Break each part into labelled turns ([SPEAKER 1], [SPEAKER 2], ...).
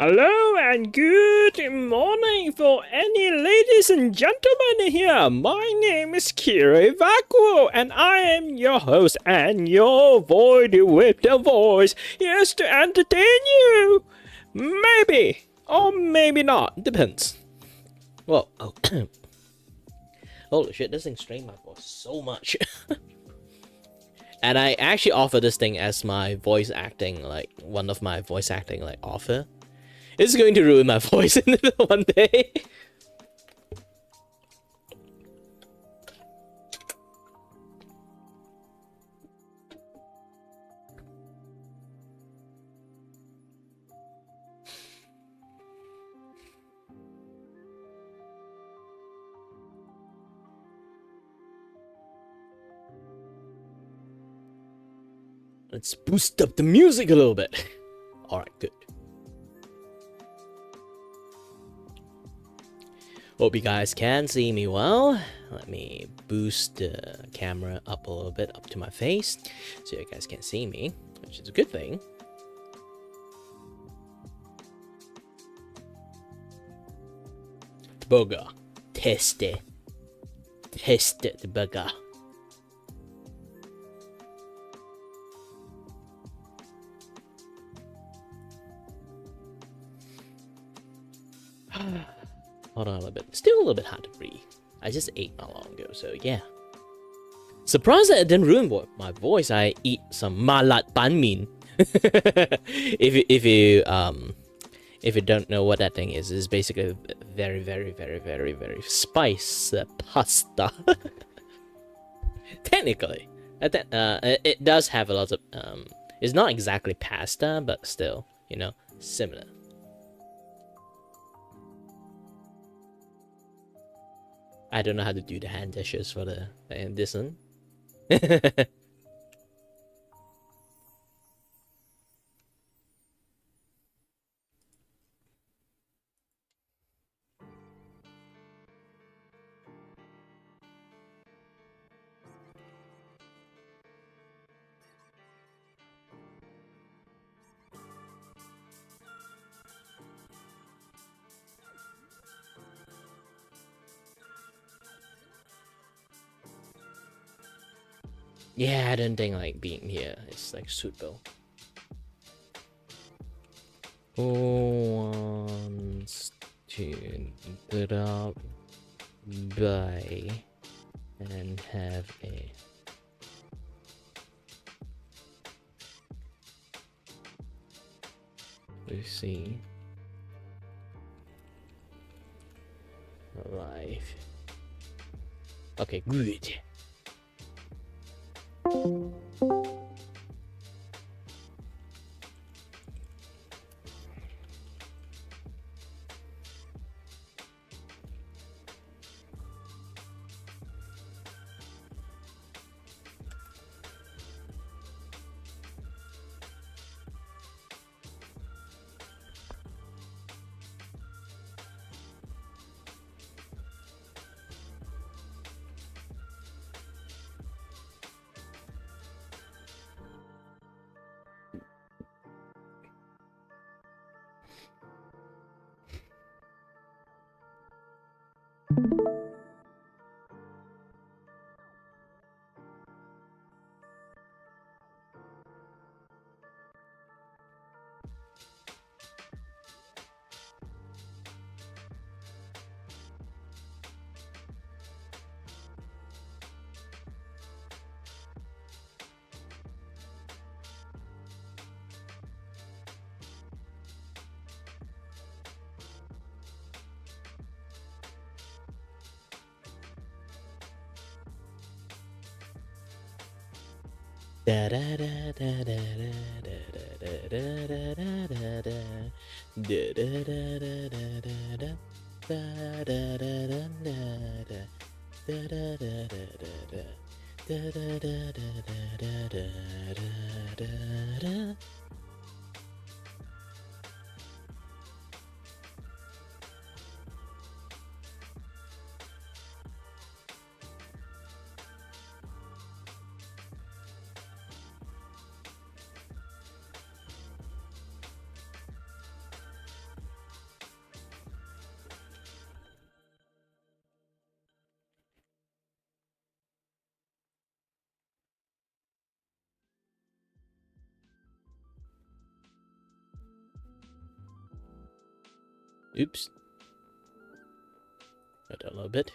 [SPEAKER 1] Hello and good morning for any ladies and gentlemen here. My name is Kiri Vacuo and I am your host and your void with the voice. Yes, to entertain you. Maybe or maybe not. Depends. Well, oh, holy shit, this thing strained my voice so much. And I actually offer this thing as my voice acting, like one of my voice acting like offer. It's going to ruin my voice in one day. Let's boost up the music a little bit. Alright, good. Hope you guys can see me well. Let me boost the camera up a little bit, up to my face, so you guys can see me, which is a good thing. Burger. Test it. Test it, the burger. Hold on a little bit. Still a little bit hard to breathe. I just ate not long ago, so yeah. Surprised that it didn't ruin my voice. I eat some malat ban min. If you don't know what that thing is, it's basically very spice pasta. Technically, it does have a lot of it's not exactly pasta, but still, you know, similar. I don't know how to do the hand gestures for this one. Yeah, I don't think like being here is like suitable. Who wants to put up, buy, and have a let's see live. Okay, good. Da da da da da da da da da da da da da da da da da da da. Oops. Wait a little bit.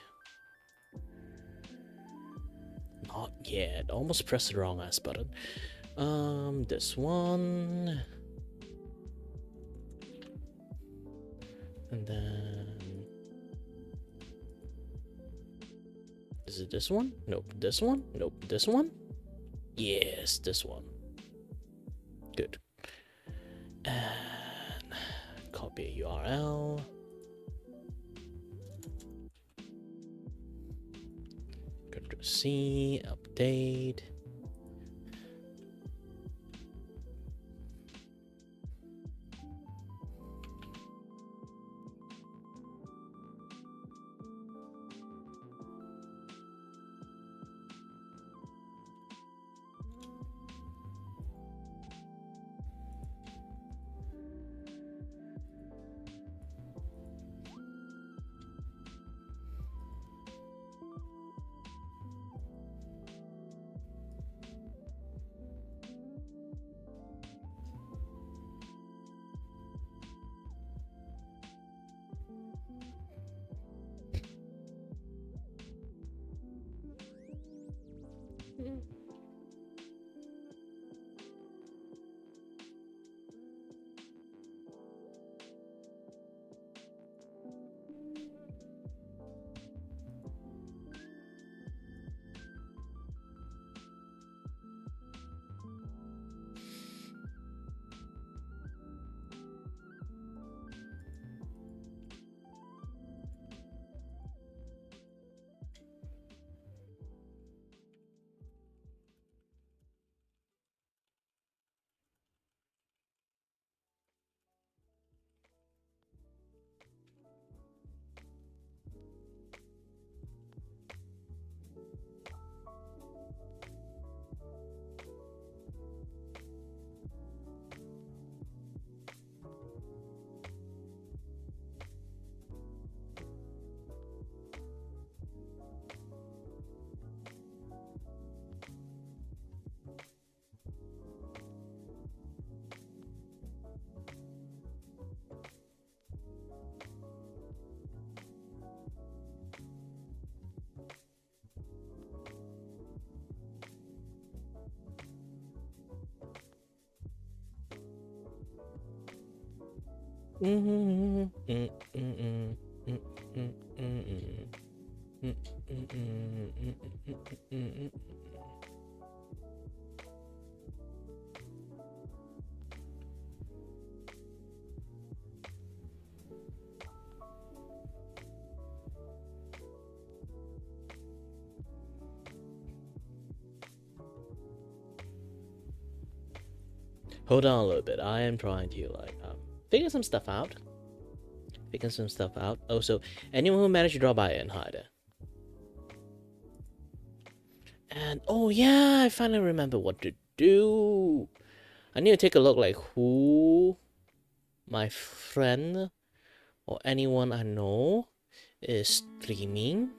[SPEAKER 1] Not yet. Almost pressed the wrong ass button. This one. And then... Is it this one? Nope. This one? Nope. This one? Yes, this one. Good. And copy a URL. Control C, update. Hold on a little bit. I am trying to figure some stuff out. Also, anyone who managed to drop by and hide it. And oh yeah, I finally remember what to do. I need to take a look like who my friend or anyone I know is streaming.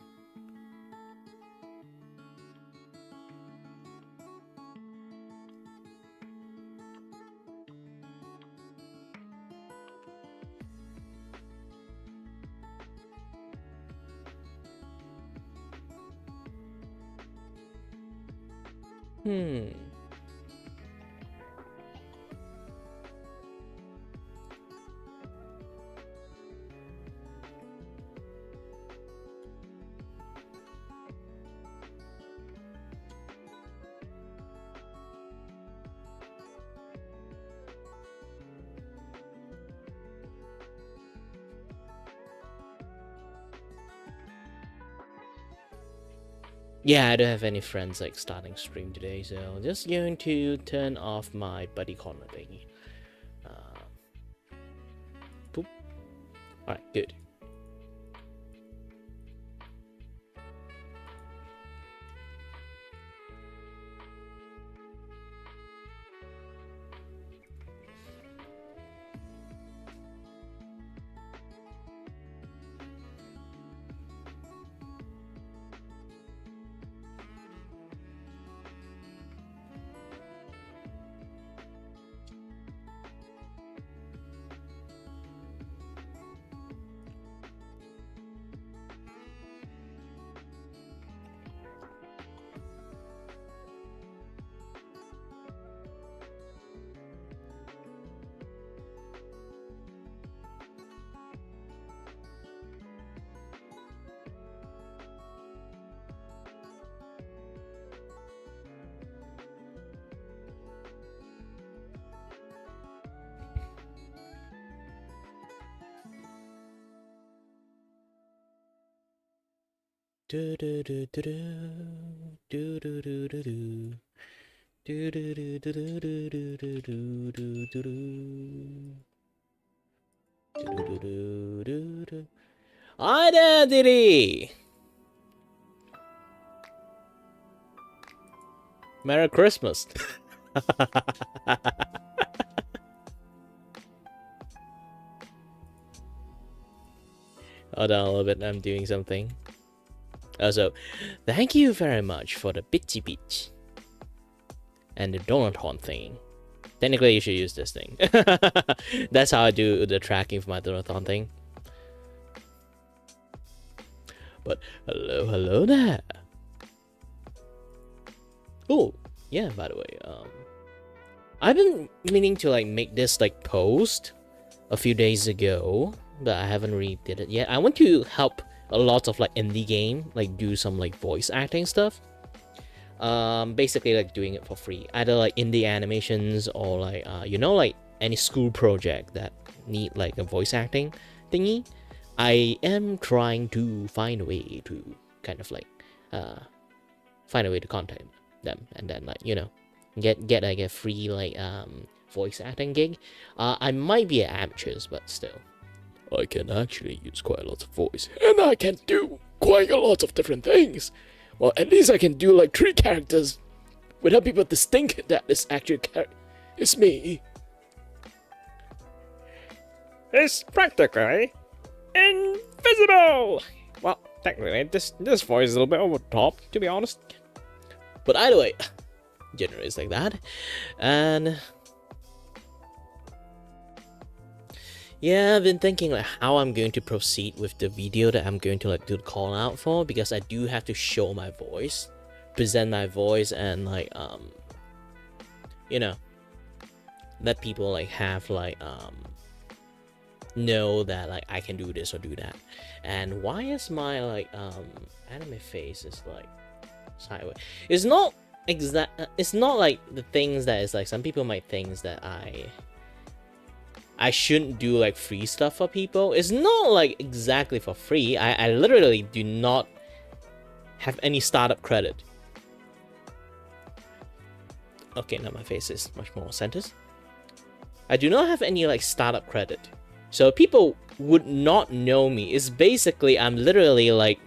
[SPEAKER 1] Yeah, I don't have any friends like starting stream today, so I'm just going to turn off my buddy corner thingy. Boop. Alright, good. Do do do do do do do do do do. Do do do do do do do do do do do do do do. Hi there, Diddy! Merry Christmas! Hold on a little bit, I'm doing something. Also, thank you very much for the bitchy beach. And the donut horn thing. Technically, you should use this thing. That's how I do the tracking for my donut horn thing. But hello there. Oh, yeah, by the way, I've been meaning to like make this like post a few days ago, but I haven't really did it yet. I want to help a lot of like indie game, like do some like voice acting stuff. Basically like doing it for free, either like indie animations or like you know, like any school project that need like a voice acting thingy. I am trying to find a way to kind of like find a way to contact them, and then like, you know, get like a free like voice acting gig. I might be an amateur, but still, I can actually use quite a lot of voice, and I can do quite a lot of different things. Well, at least I can do like 3 characters without people to think that this actual character is me. It's practically invisible! Well, technically, this voice is a little bit over the top, to be honest. But either way, generally it's like that. And yeah, I've been thinking like how I'm going to proceed with the video that I'm going to like do the call out for, because I do have to show my voice, present my voice, and like you know, let people like have like know that like I can do this or do that. And why is my like anime face is like sideways? It's not exact. It's not like the things that is like some people might think that I shouldn't do like free stuff for people. It's not like exactly for free. I literally do not have any startup credit. Okay, now my face is much more centered. I do not have any like startup credit, so people would not know me. It's basically I'm literally like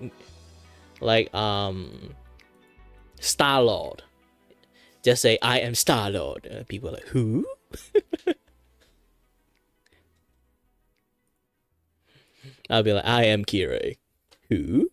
[SPEAKER 1] Star-Lord. Just say I am Star-Lord. People are like, who? I'll be like, I am Kirei. Who?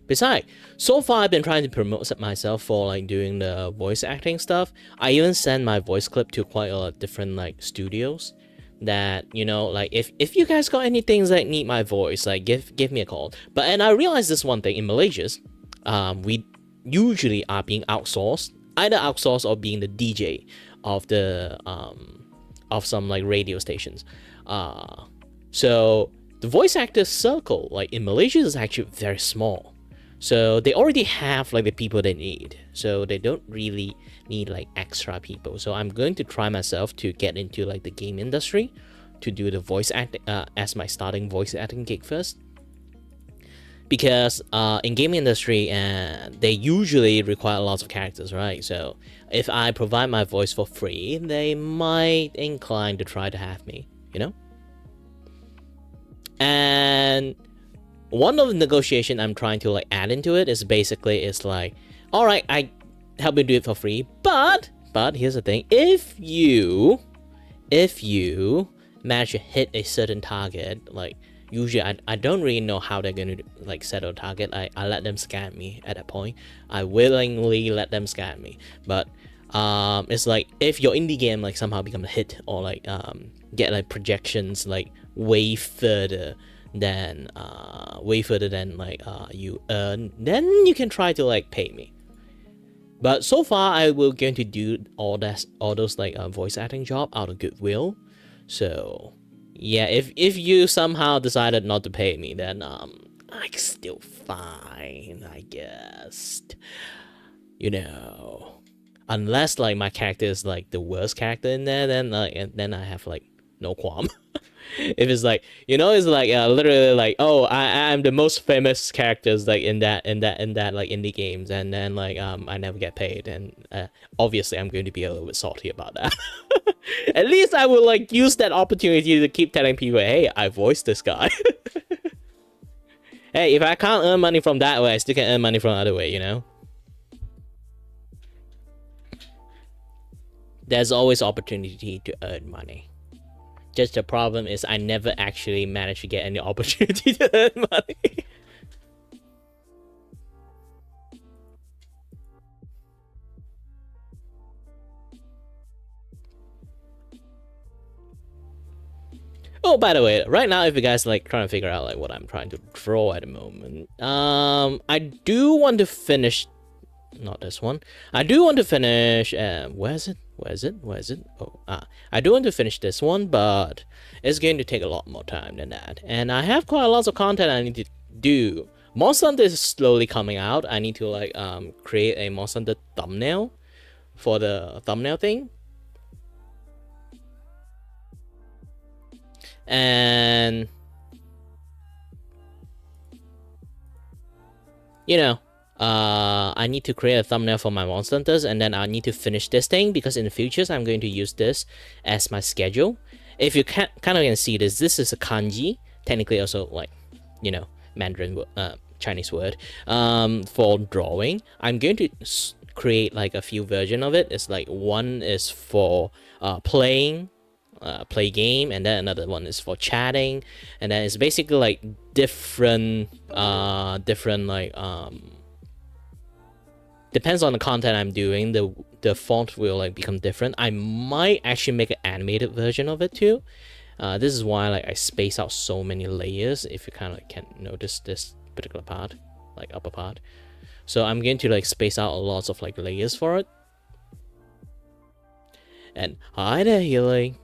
[SPEAKER 1] Besides, so far I've been trying to promote myself for like doing the voice acting stuff. I even send my voice clip to quite a lot of different like studios. That, you know, like if you guys got any things that need my voice, like give me a call. But and I realized this one thing in Malaysia, we usually are being outsourced, either outsourced or being the DJ of the of some like radio stations. So the voice actor circle like in Malaysia is actually very small. So they already have like the people they need, so they don't really need like extra people. So I'm going to try myself to get into like the game industry to do the voice acting as my starting voice acting gig first, because in game industry they usually require lots of characters, right? So if I provide my voice for free, they might incline to try to have me, you know. And one of the negotiation I'm trying to like add into it is basically it's like, all right, I help you do it for free, but here's the thing: if you manage to hit a certain target, like usually I don't really know how they're gonna like set a target. I let them scam me at that point. I willingly let them scam me, but it's like if your indie game like somehow become a hit or like get like projections like way further than like you earn, then you can try to like pay me. But so far I will going to do all those like voice acting job out of goodwill. So yeah, if you somehow decided not to pay me, then like still fine, I guess. You know, unless like my character is like the worst character in there, then then I have like no qualm. If it's like, you know, it's like literally like, oh, I'm the most famous characters like in that like indie games, and then like I never get paid, and obviously I'm going to be a little bit salty about that. At least I will like use that opportunity to keep telling people, hey, I voiced this guy. Hey, if I can't earn money from that way, I still can earn money from the other way, you know? There's always opportunity to earn money. Just the problem is I never actually managed to get any opportunity to earn money. Oh, by the way, right now, if you guys like trying to figure out like what I'm trying to draw at the moment, I do want to finish, not this one. I do want to finish. Where is it? Oh, I do want to finish this one, but it's going to take a lot more time than that. And I have quite a lot of content I need to do. Monster Hunter is slowly coming out. I need to like create a Monster Hunter thumbnail for the thumbnail thing. And you know, I need to create a thumbnail for my Monster Hunters, and then I need to finish this thing because in the futures I'm going to use this as my schedule. If you kind of can see this is a kanji, technically also like, you know, Mandarin Chinese word for drawing. I'm going to create like a few versions of it. It's like one is for play game, and then another one is for chatting, and then it's basically like different like depends on the content I'm doing, the font will like become different. I might actually make an animated version of it too. This is why like I space out so many layers, if you kind of like can notice this particular part, like upper part. So I'm going to like space out lots of like layers for it. And hi there, Healing.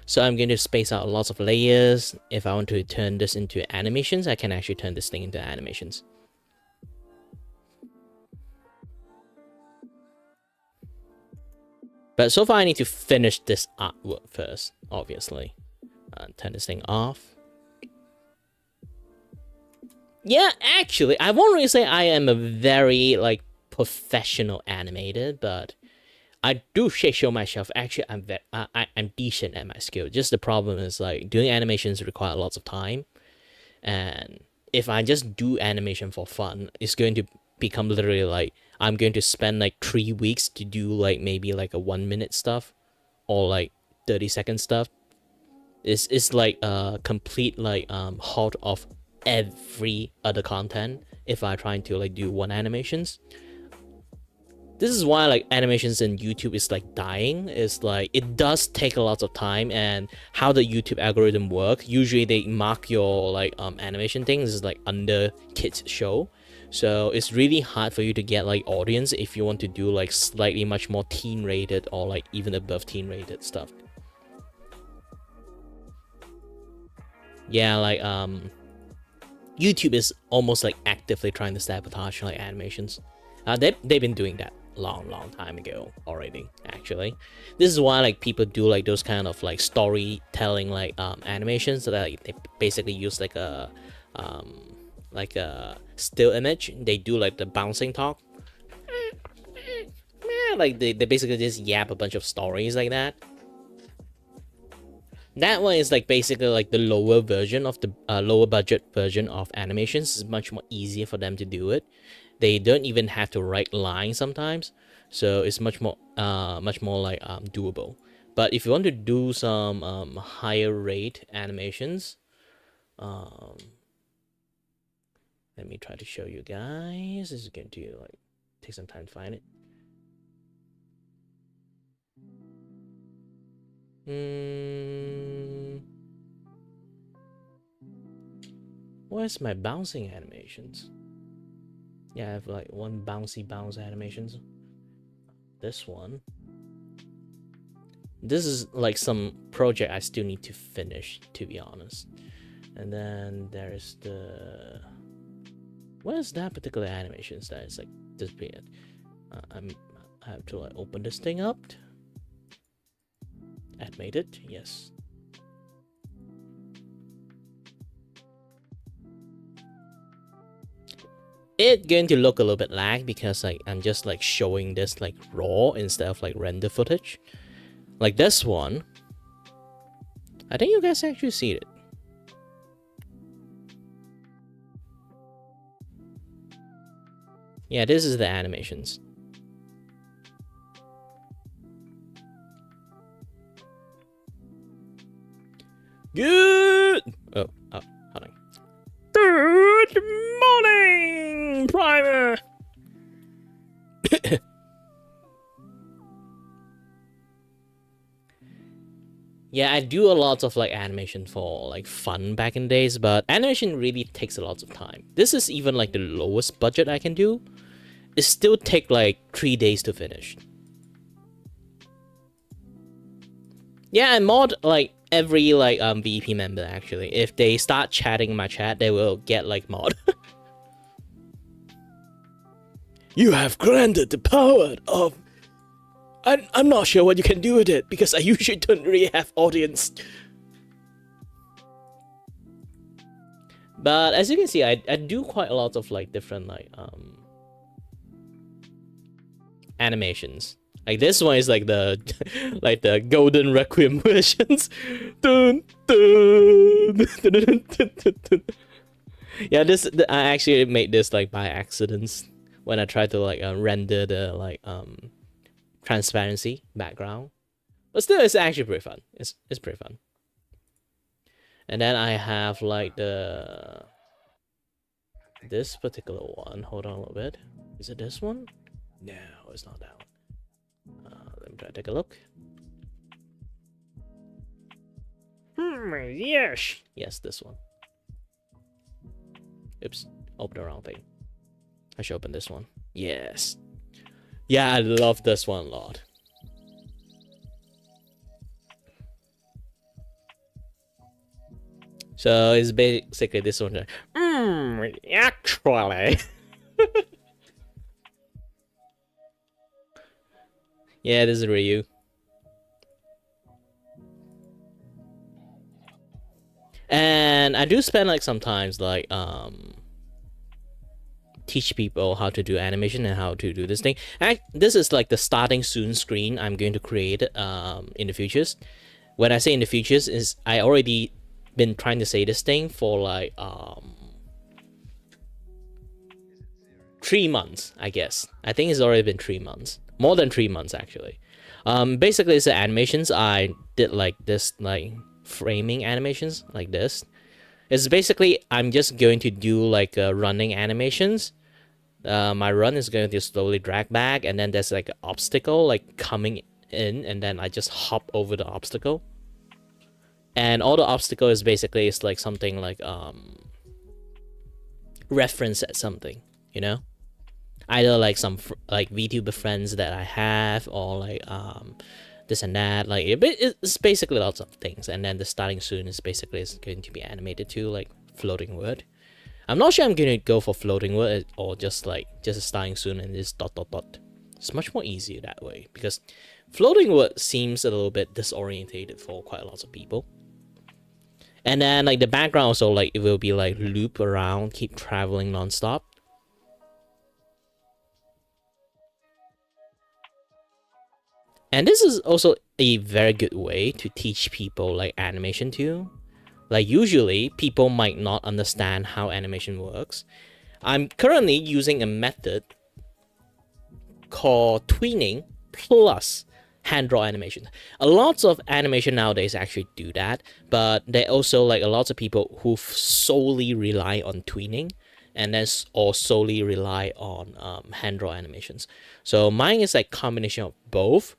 [SPEAKER 1] So I'm going to space out lots of layers. If I want to turn this into animations, I can actually turn this thing into animations. But so far I need to finish this artwork first, obviously. Turn this thing off. Yeah, actually, I won't really say I am a very like professional animator, but I do show myself. Actually, I'm decent at my skill. Just the problem is like doing animations require lots of time, and if I just do animation for fun, it's going to become literally like I'm going to spend like 3 weeks to do like maybe like a 1 minute stuff, or like 30-second stuff. It's like a complete like halt of every other content if I try to like do one animations. This is why like animations in YouTube is like dying. It's like it does take a lot of time, and how the YouTube algorithm work, usually they mark your like animation things is like under kids show. So it's really hard for you to get like audience if you want to do like slightly much more teen rated or like even above teen rated stuff. Yeah, like YouTube is almost like actively trying to sabotage like animations. They've been doing that long time ago already. Actually, this is why like people do like those kind of like storytelling like animations, so that like, they basically use like a still image. They do like the bouncing talk, like they basically just yap a bunch of stories like that. That one is like basically like the lower version of the lower budget version of animations. It's much more easier for them to do it. They don't even have to write lines sometimes, so it's much more like doable. But if you want to do some higher rate animations, let me try to show you guys. This is going to like take some time to find it. Where's my bouncing animations? Yeah, I have like one bouncy bounce animations. This one. This is like some project I still need to finish, to be honest. And then there's the... What is that particular animations that is like disappeared? I have to like open this thing up. Animate it, yes. It's going to look a little bit lag because like I'm just like showing this like raw instead of like render footage. Like this one, I think you guys actually see it. Yeah, this is the animations. Good. Oh, hold on. Good morning, Primer. Yeah, I do a lot of like animation for like fun back in days, but animation really takes a lot of time. This is even like the lowest budget I can do. It still take like 3 days to finish. Yeah, I mod like every like VP member actually. If they start chatting in my chat, they will get like mod. You have granted the power of... I'm not sure what you can do with it because I usually don't really have audience. But as you can see, I do quite a lot of like different like animations. Like this one is like the like the golden requiem versions. Dun, dun, dun, dun, dun, dun, dun. Yeah, I actually made this like by accident when I tried to like render the like transparency background, but still it's actually pretty fun. It's pretty fun. And then I have like this particular one. Hold on a little bit. Is it this one? No, it's not that one. Let me try to take a look. Yes. Yes, this one. Oops, open the wrong thing. I should open this one. Yes. Yeah, I love this one a lot. So it's basically this one. Actually. Yeah, this is Ryu. And I do spend like sometimes like teach people how to do animation and how to do this thing. This is like the starting soon screen I'm going to create in the futures. When I say in the futures is I already been trying to say this thing for like 3 months, I guess. I think it's already been 3 months. More than 3 months actually. Basically it's the animations. I did like this like framing animations like this. It's basically I'm just going to do like running animations. My run is going to slowly drag back, and then there's like an obstacle like coming in, and then I just hop over the obstacle. And all the obstacle is basically it's like something like reference at something, you know, either like some like VTuber friends that I have, or like this and that. Like it's basically lots of things. And then the starting soon is basically it's going to be animated too, like floating word. I'm not sure I'm gonna go for floating word or just starting soon and just ... It's much more easier that way because floating word seems a little bit disorientated for quite a lot of people. And then like the background also like it will be like loop around, keep traveling non-stop. And this is also a very good way to teach people like animation too. Like usually people might not understand how animation works. I'm currently using a method called tweening plus hand draw animation. A lot of animation nowadays actually do that, but there also like a lot of people who solely rely on tweening and then or solely rely on hand draw animations. So mine is like combination of both.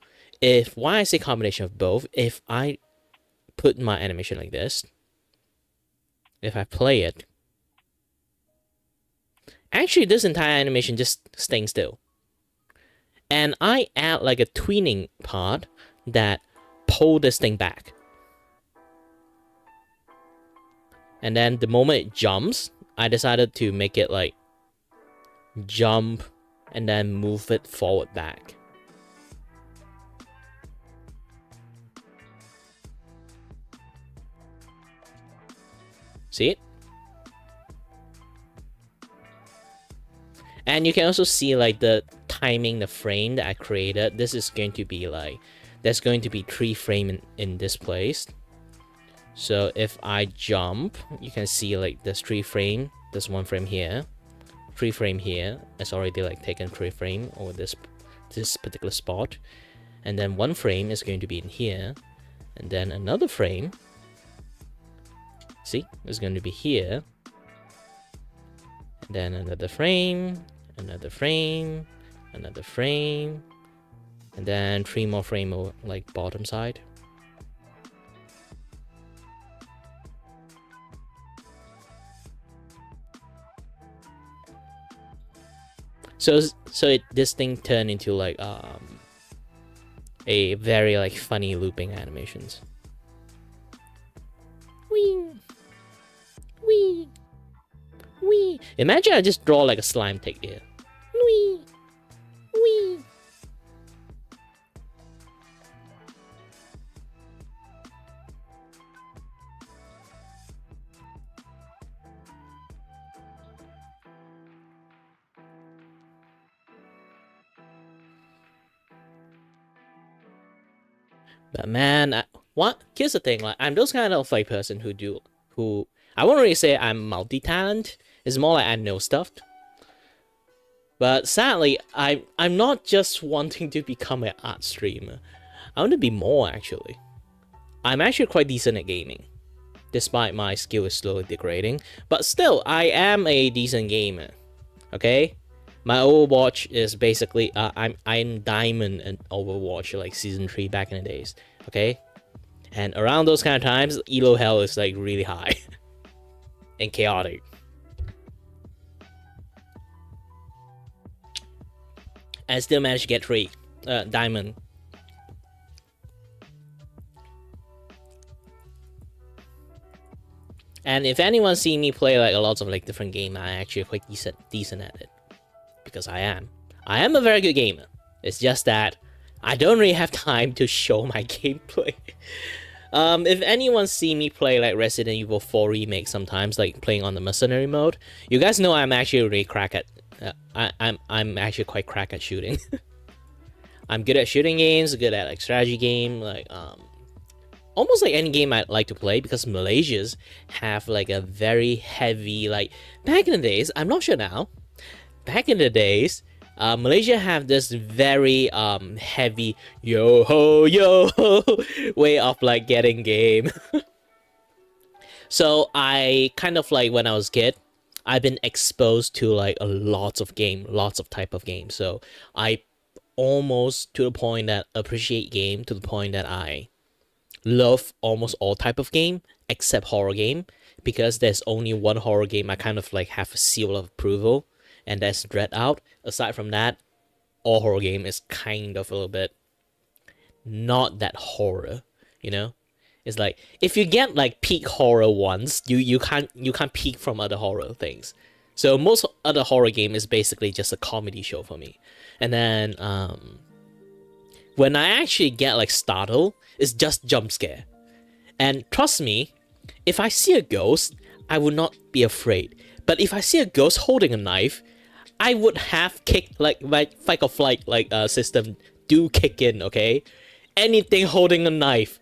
[SPEAKER 1] Why I say combination of both, if I put my animation like this, if I play it, actually this entire animation just staying still. And I add like a tweening part that pull this thing back. And then the moment it jumps, I decided to make it like jump and then move it forward back. See it? And you can also see like the timing, the frame that I created. This is going to be like, there's going to be 3 frames in this place. So if I jump, you can see like there's 3 frames. There's 1 frame here, 3 frames here. It's already like taken 3 frames over this particular spot. And then 1 frame is going to be in here. And then another frame, see, is going to be here. And then another frame, another frame, another frame, and then 3 more frames over like bottom side. So this thing turned into like a very like funny looping animations. Wee, wee, wee. Imagine I just draw like a slime tick here. Wee, wee. But man, here's the thing, like I'm those kind of like person who I won't really say I'm multi-talent. It's more like I know stuff. But sadly, I'm not just wanting to become an art streamer. I want to be more actually. I'm actually quite decent at gaming, despite my skill is slowly degrading. But still, I am a decent gamer. Okay? My Overwatch is basically I'm diamond in Overwatch like season 3 back in the days, okay? And around those kind of times, elo hell is like really high and chaotic. And I still managed to get 3 diamond. And if anyone see me play like a lot of like different games, I actually quite decent at it. Because I am a very good gamer. It's just that I don't really have time to show my gameplay. If anyone see me play like Resident Evil 4 Remake sometimes, like playing on the mercenary mode, you guys know I'm actually really crack at. I'm actually quite crack at shooting. I'm good at shooting games, good at like strategy game, like almost like any game I like to play, because Malaysians have like a very heavy, like back in the days, I'm not sure now. Back in the days, Malaysia have this very heavy yo ho way of like getting game. So I kind of like, when I was a kid, I've been exposed to like lots of type of games. So I almost to the point that appreciate game to the point that I love almost all type of game except horror game, because there's only one horror game I kind of like have a seal of approval, and that's Dread Out. Aside from that, all horror game is kind of a little bit not that horror, you know? It's like if you get like peak horror once, you can't peak from other horror things. So most other horror game is basically just a comedy show for me. And then when I actually get like startled, it's just jump scare. And trust me, if I see a ghost, I would not be afraid. But if I see a ghost holding a knife, I would have kicked, like my fight or flight like system do kick in, okay? Anything holding a knife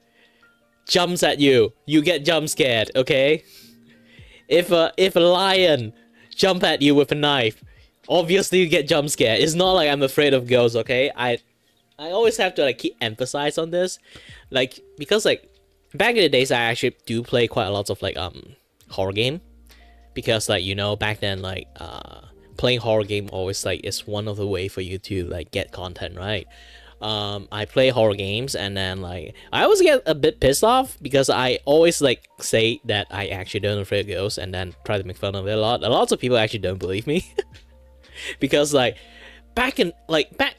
[SPEAKER 1] jumps at you, you get jump scared, okay? If a lion jump at you with a knife, obviously you get jump scared. It's not like I'm afraid of ghosts, okay? I always have to like keep emphasize on this, like because like back in the days I actually do play quite a lot of like horror game, because like you know back then like playing horror game always like is one of the way for you to like get content, right? I play horror games, and then like I always get a bit pissed off because I always like say that I actually don't afraid of ghosts, and then try to make fun of it a lot. Lots of people actually don't believe me because like back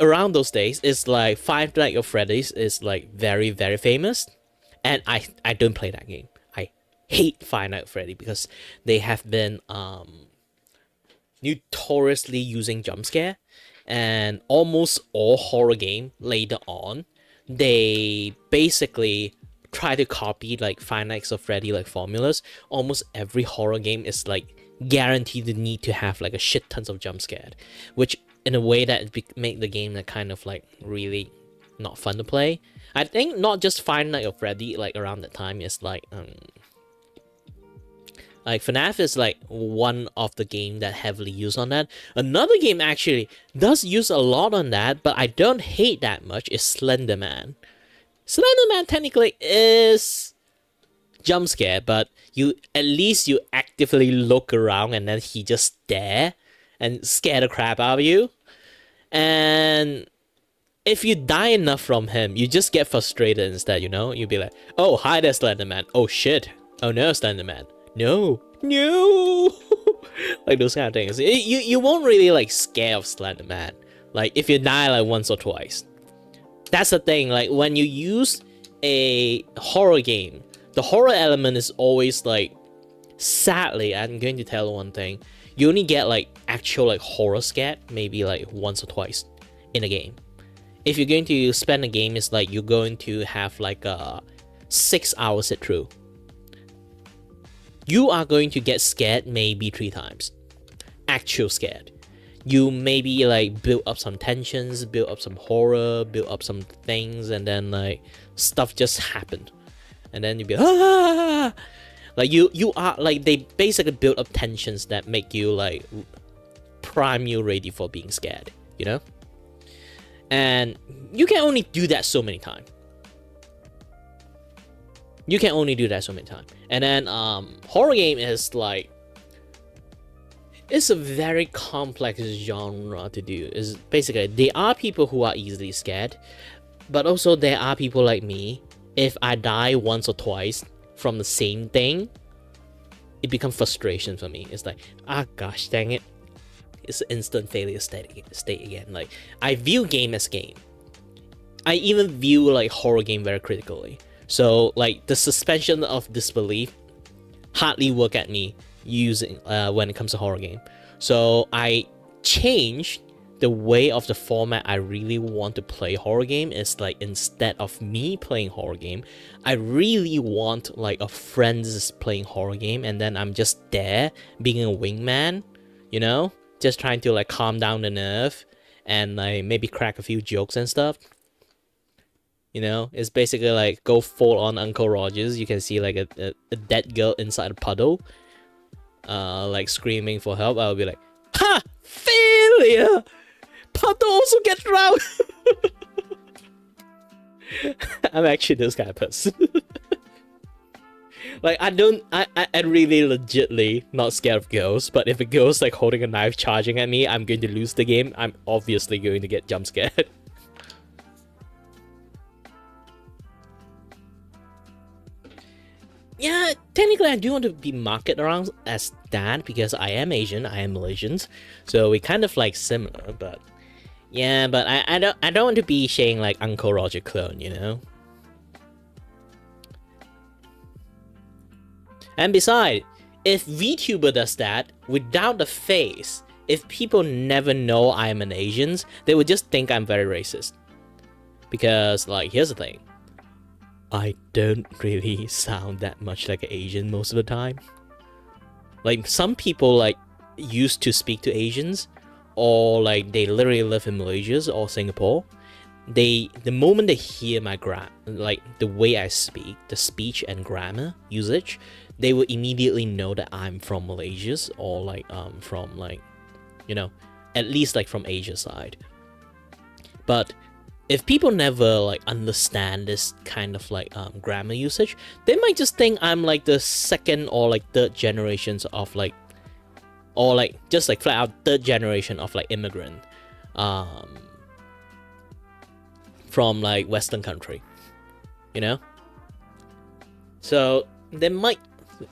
[SPEAKER 1] around those days, it's like Five Nights at Freddy's is like very famous, and I don't play that game. I hate Five Nights at Freddy because they have been notoriously using jump scare, and almost all horror game later on, they basically try to copy like Five Nights at Freddy like formulas. Almost every horror game is like guaranteed the need to have like a shit tons of jump scare, which in a way that make the game like kind of like really not fun to play. I think not just Five Nights at Freddy like around that time is like FNAF is like one of the game that heavily used on that. Another game actually does use a lot on that, but I don't hate that much, is Slender Man. Slender Man technically is jump scare, but at least you actively look around and then he just stare and scare the crap out of you. And if you die enough from him, you just get frustrated instead, you know? You'll be like, oh, hi there, Slender Man. Oh shit. Oh no, Slender Man. No. Like those kind of things. You won't really like scare of Slender Man. Like if you die like once or twice. That's the thing, like when you use a horror game, the horror element is always like, sadly, I'm going to tell one thing, you only get like actual like horror scare maybe like once or twice in a game. If you're going to spend a game, it's like you're going to have like a 6 hours sit through. You are going to get scared maybe 3 times. Actual scared. You maybe like build up some tensions, build up some horror, build up some things, and then like stuff just happened. And then you be ah! Like you are like, they basically build up tensions that make you like prime you ready for being scared, you know? And you can only do that so many times. You can only do that so many times. And then horror game is like, it's a very complex genre to do. Is basically, there are people who are easily scared, but also there are people like me. If I die once or twice from the same thing, it becomes frustration for me. It's like, ah, gosh dang it, it's an instant failure state again. Like, I view game as game. I even view like horror game very critically. So like the suspension of disbelief hardly work at me using when it comes to horror game. So I changed the way of the format I really want to play horror game. Is like, instead of me playing horror game, I really want like a friend's playing horror game, and then I'm just there being a wingman, you know, just trying to like calm down the nerve and like maybe crack a few jokes and stuff. You know, it's basically like go full on Uncle Rogers. You can see like a dead girl inside a puddle, like screaming for help. I'll be like, ha! Failure! Puddle also gets drowned! I'm actually this kind of person. Like, I really legitly not scared of ghosts, but if a ghost like holding a knife charging at me, I'm going to lose the game. I'm obviously going to get jump scared. Yeah, technically I do want to be marketed around as that because I am Asian, I am Malaysian, so we kind of like similar, but yeah, but I don't want to be saying like Uncle Roger clone, you know? And besides, if Vtuber does that without the face, if people never know I'm an Asian, they would just think I'm very racist. Because like, here's the thing. I don't really sound that much like an Asian most of the time. Like, some people like used to speak to Asians, or like they literally live in Malaysia or Singapore. The moment they hear my like the way I speak, the speech and grammar usage, they will immediately know that I'm from Malaysia, or like from like, you know, at least like from Asia side. But if people never like understand this kind of like grammar usage, they might just think I'm like the second or like third generations of like, or like just like flat out third generation of like immigrant from like Western country, you know? So there might,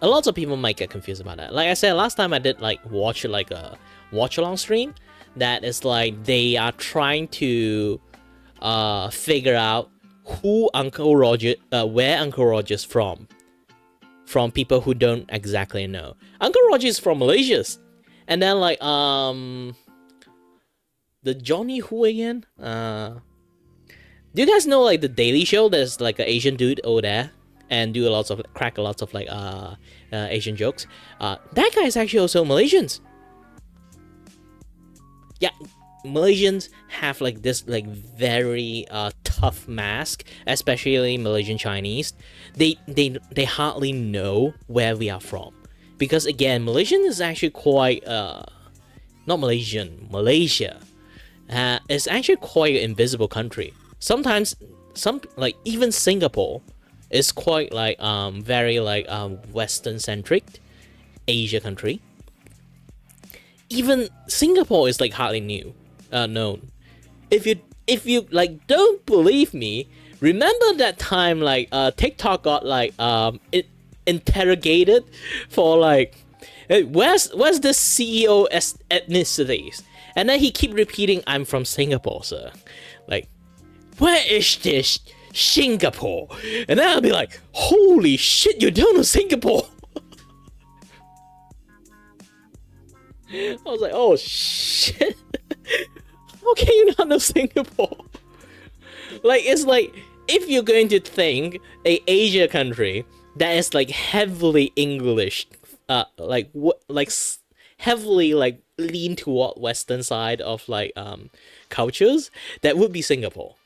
[SPEAKER 1] a lot of people might get confused about that. Like I said last time, I did like watch like a watch along stream that is like they are trying to figure out who Uncle Roger, where Uncle Roger's from from people who don't exactly know. Uncle Roger is from Malaysia, and then like the Johnny Who again? Do you guys know like the Daily Show? There's like an Asian dude over there and crack a lots of like Asian jokes. That guy is actually also Malaysians. Yeah, Malaysians have like this like very tough mask, especially Malaysian Chinese. They hardly know where we are from, because again, Malaysian is actually quite not Malaysia is actually quite an invisible country. Sometimes like even Singapore is quite like very like Western centric Asia country. Even Singapore is like hardly known. If you like don't believe me, remember that time like TikTok got like interrogated for like, hey, where's the CEO ethnicities, and then he keep repeating, I'm from Singapore, sir. Like, where is this Singapore? And then I'll be like, holy shit, you don't know Singapore. I was like, oh shit. How can you not know Singapore? Like, it's like, if you're going to think a Asia country that is like heavily English, heavily like lean toward Western side of like cultures, that would be Singapore.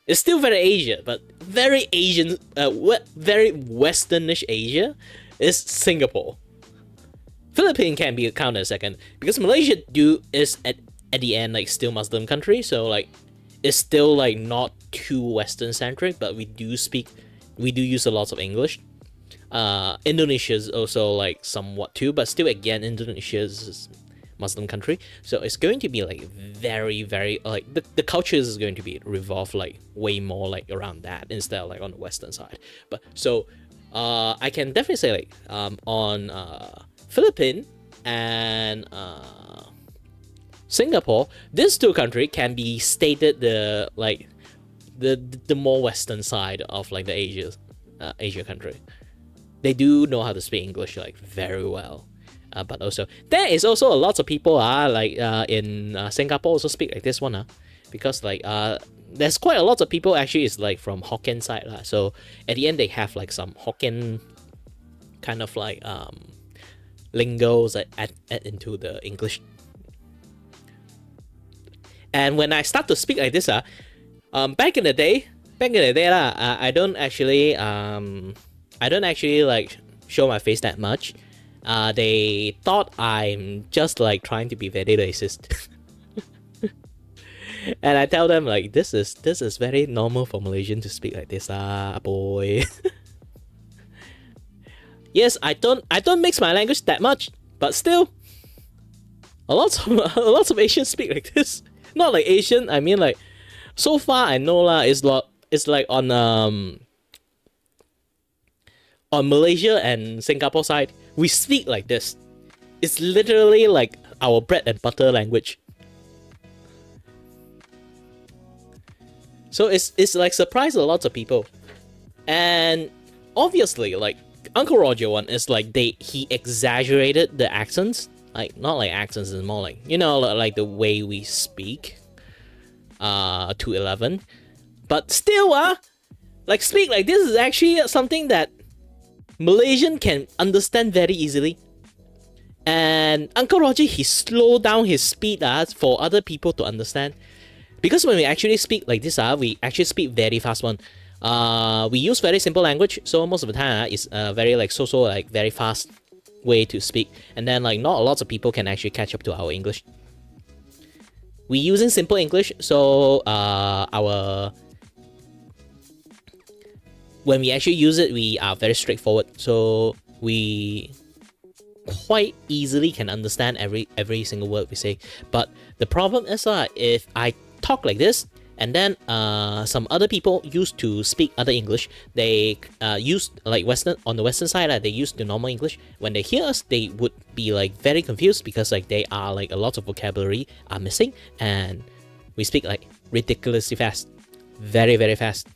[SPEAKER 1] It's still very Asia, but very Asian, very Westernish Asia is Singapore. Philippines can be counted second, because Malaysia is at the end like still Muslim country, so like it's still like not too Western centric, but we do use a lot of English. Indonesia is also like somewhat too, but still again Indonesia is Muslim country, so it's going to be like very like the culture is going to be revolved like way more like around that instead of like on the Western side. But so I can definitely say like on Philippines and Singapore, these two countries can be stated the more Western side of like the Asia country. They do know how to speak English like very well, but also there is also a lot of people like in Singapore also speak like this one because like there's quite a lot of people actually is like from Hokkien side so at the end they have like some Hokkien kind of like lingos that add into the English. And when I start to speak like this back in the day I don't actually like show my face that much. They thought I'm just like trying to be very racist. And I tell them like this is very normal for Malaysian to speak like this boy. Yes, I don't mix my language that much, but still a lot of Asians speak like this. Not like Asian, I mean like so far I know it's like on Malaysia and Singapore side, we speak like this. It's literally like our bread and butter language. So it's like surprised a lot of people. And obviously like Uncle Roger one is like he exaggerated the accents. Like not like accents, it's more like, you know, like the way we speak to 11. But still like speak like this is actually something that Malaysian can understand very easily. And Uncle Roger, he slowed down his speed for other people to understand. Because when we actually speak like this, we actually speak very fast one. We use very simple language, so most of the time it's very like so like very fast way to speak. And then like not a lot of people can actually catch up to our English. We using simple English, so when we actually use it, we are very straightforward. So we quite easily can understand every single word we say. But the problem is if I talk like this, and then some other people used to speak other English, they use like on the Western side, they use the normal English. When they hear us, they would be like very confused because like they are like a lot of vocabulary are missing, and we speak like ridiculously fast, very fast.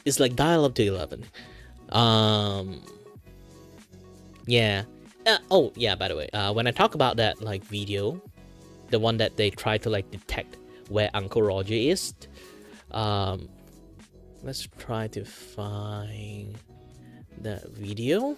[SPEAKER 1] it's like dial up to 11. Yeah. Oh yeah, by the way, when I talk about that like video, the one that they try to like detect where Uncle Roger is, let's try to find that video.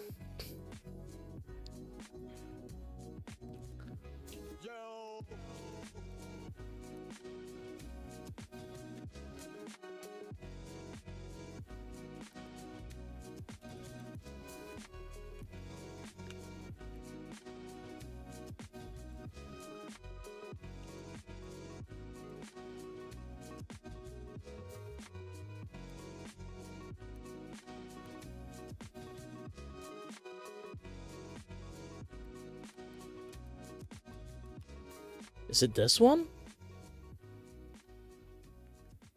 [SPEAKER 1] Is it this one?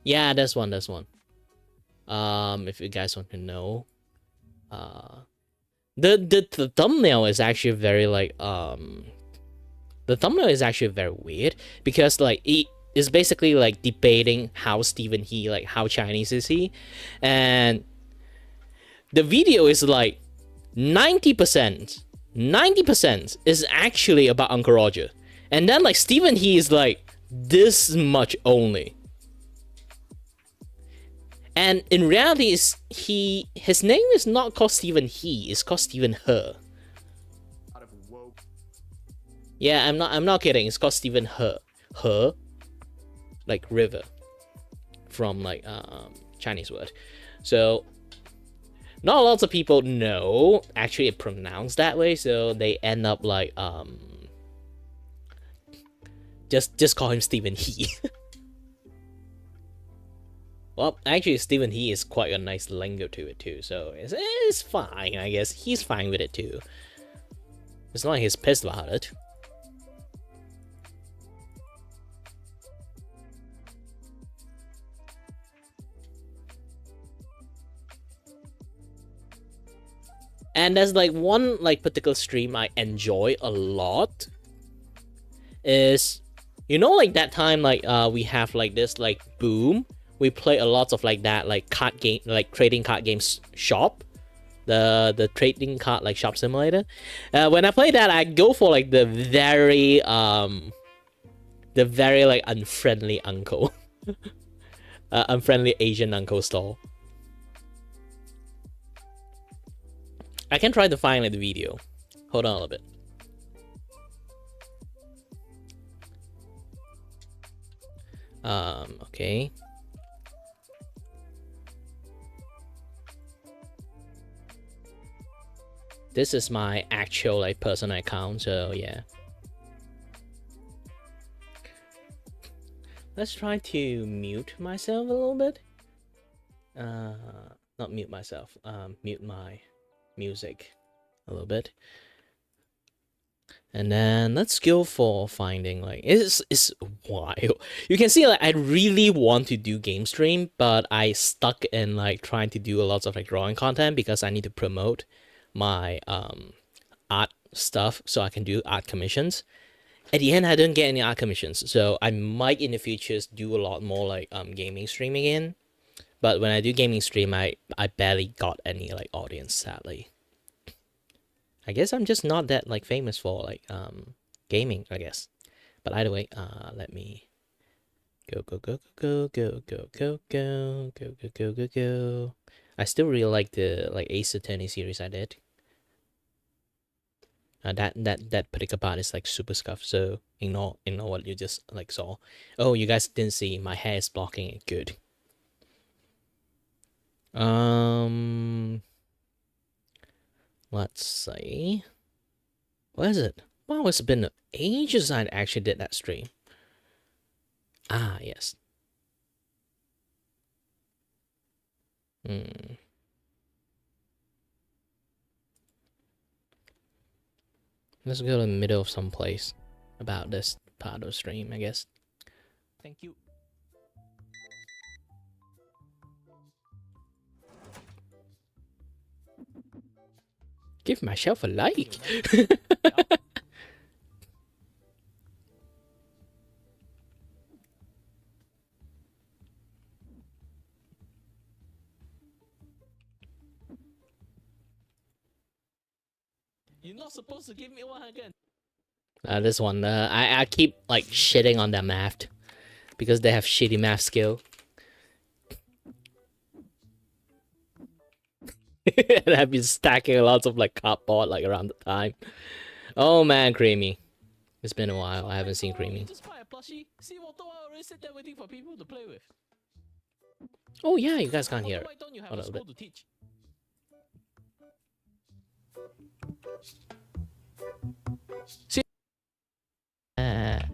[SPEAKER 1] Yeah, this one. If you guys want to know, the thumbnail is actually very like the thumbnail is actually very weird because like it is basically like debating how Stephen He, like how Chinese is he, and the video is like 90% is actually about Uncle Roger. And then like Stephen He is like this much only. And in reality his name is not called Stephen He, it's called Stephen He. Yeah, I'm not kidding, it's called Stephen He. He like river from like Chinese word. So not lots of people know actually it pronounced that way, so they end up like just call him Stephen He. Well, actually Stephen He is quite a nice lingo to it too, so it's fine, I guess. He's fine with it too. It's not like he's pissed about it. And there's like one like particular stream I enjoy a lot is, you know, like that time like we have like this like boom, we play a lot of like that like card game, like trading card games shop, the trading card like shop simulator. When I play that, I go for like the very like unfriendly uncle, unfriendly Asian uncle style. I can try to find like the video. Hold on a little bit. Okay. This is my actual like personal account, so yeah. Let's try to mute myself a little bit. Not mute myself, mute my music a little bit. And then let's go for finding like it's wild. You can see like I really want to do game stream, but I stuck in like trying to do a lot of like drawing content because I need to promote my art stuff so I can do art commissions. At the end I don't get any art commissions, so I might in the future do a lot more like gaming streaming in. But when I do gaming stream, I barely got any like audience, sadly. I guess I'm just not that like famous for like gaming, I guess. But either way, let me go. I still really like the like Ace Attorney series I did. That particular part is like super scuffed, so ignore what you just like saw. Oh, you guys didn't see, my hair is blocking it. Good. Let's see. Where is it? Wow, it's been ages I actually did that stream. Ah, yes. Let's go to the middle of some place about this part of the stream, I guess. Thank you. Give myself a like.
[SPEAKER 2] You're not supposed to give me 100.
[SPEAKER 1] This one, I keep like shitting on their math because they have shitty math skill. And I've been stacking lots of like cardboard like around the time. Oh man, Creamy. It's been a while. I haven't seen Creamy.
[SPEAKER 2] Just buy a plushie. See what I already sit there waiting for people to play with.
[SPEAKER 1] Oh yeah, you guys can't hear it.
[SPEAKER 2] Why don't you have
[SPEAKER 1] Hold
[SPEAKER 2] a
[SPEAKER 1] on a
[SPEAKER 2] school
[SPEAKER 1] bit.
[SPEAKER 2] to teach? See? And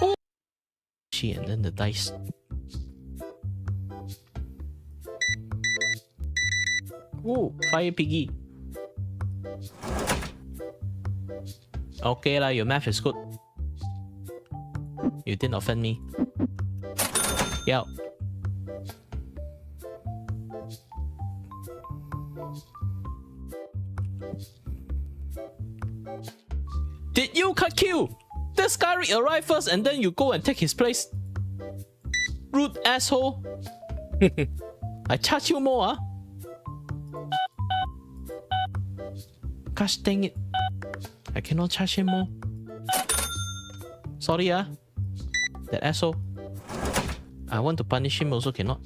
[SPEAKER 2] oh, she and then the dice. Ooh, fire piggy. Okay lah, your math is good. You didn't offend me. Yeah. Did you cut Q? This guy arrived first and then you go and take his place. Rude asshole. I charge you more, huh? Gosh dang it. I cannot charge him more. Sorry, that asshole. I want to punish him, also cannot.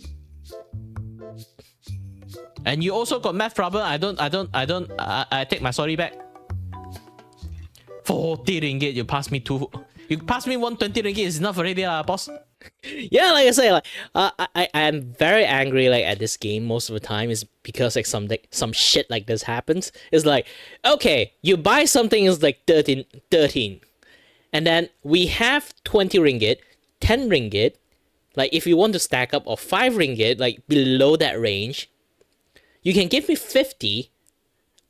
[SPEAKER 2] And you also got math problem. I take my sorry back. 40 ringgit, you pass me 120 ringgit is enough already, boss.
[SPEAKER 1] Yeah, like I say, like I am very angry like at this game most of the time is because like some shit like this happens. It's like, okay, you buy something is like 13, and then we have 20 ringgit, 10 ringgit. Like if you want to stack up or 5 ringgit, like below that range, you can give me 50.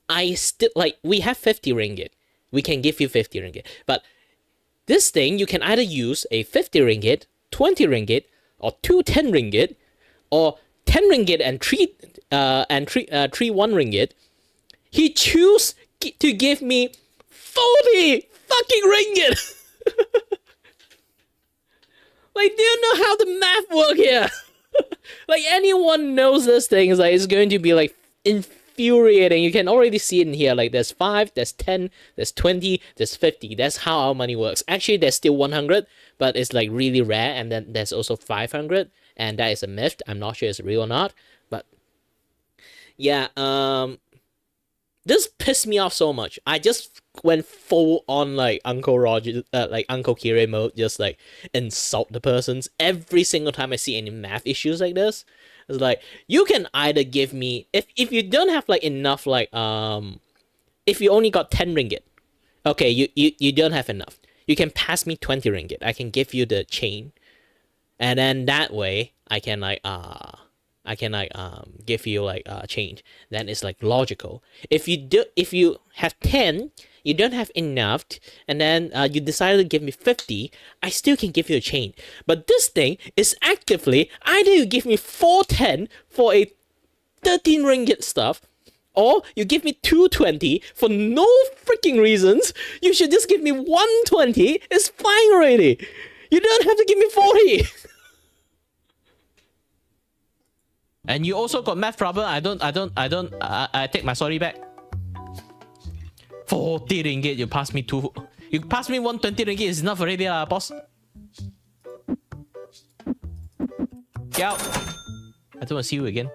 [SPEAKER 1] I still like we have 50 ringgit. We can give you 50 ringgit, but this thing you can either use a 50 ringgit, 20 ringgit, or 10 ringgit, or 10 ringgit and 3 1 ringgit. He chose to give me 40 fucking ringgit. Like, do you know how the math work here? Like, anyone knows this thing is like it's going to be like infuriating. You can already see it in here. Like, there's 5, there's 10, there's 20, there's 50. That's how our money works. Actually, there's still 100, but it's like really rare. And then there's also 500, and that is a myth. I'm not sure it's real or not. But yeah, this pissed me off so much. I just went full on like Uncle Roger, like Uncle Kire mode, just like insult the persons every single time I see any math issues like this. It's like, you can either give me, if you don't have like enough, like if you only got 10 ringgit, okay, you don't have enough. You can pass me 20 ringgit. I can give you the chain, and then that way I can give you like change. Then it's like logical. If you have 10, you don't have enough, and then you decided to give me 50, I still can give you a chain. But this thing is actively either you give me 410 for a 13 ringgit stuff, or you give me 220 for no freaking reasons. You should just give me 120. It's fine already. You don't have to give me 40.
[SPEAKER 2] And you also got math problem. I take my sorry back. 40 ringgit, you pass me 120 ringgit is enough already, boss. Get out. I don't want to see you again.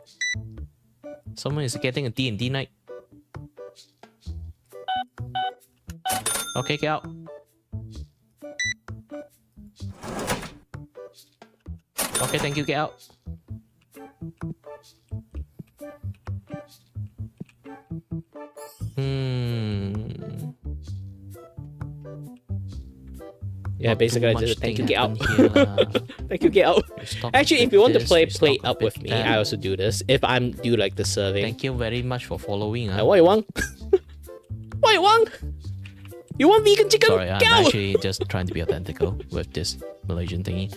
[SPEAKER 2] Someone is getting a D&D night. Okay, get out. Okay, thank you, get out.
[SPEAKER 1] Yeah, basically I just thank you, get out. Thank you, get out. Actually, if you want to play up with me, I also do this. If I'm do like the serving.
[SPEAKER 2] Thank you very much for following.
[SPEAKER 1] What you want? What you want? You want vegan chicken?
[SPEAKER 2] Sorry, I'm actually just trying to be authentical with this Malaysian thingy.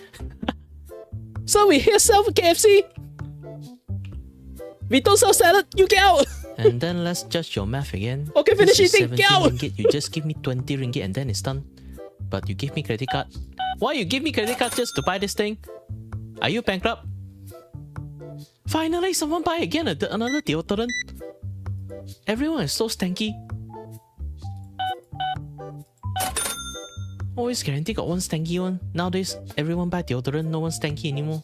[SPEAKER 1] So we here sell for KFC. We don't sell salad. You get out.
[SPEAKER 2] And then let's judge your math again.
[SPEAKER 1] Okay, finish eating. Get out.
[SPEAKER 2] Ringgit, you just give me 20 ringgit and then it's done. But you give me credit card. Why you give me credit card just to buy this thing? Are you bankrupt? Finally, someone buy again another deodorant. Everyone is so stanky. Always guarantee got one stanky one. Nowadays, everyone buy deodorant, no one stanky anymore.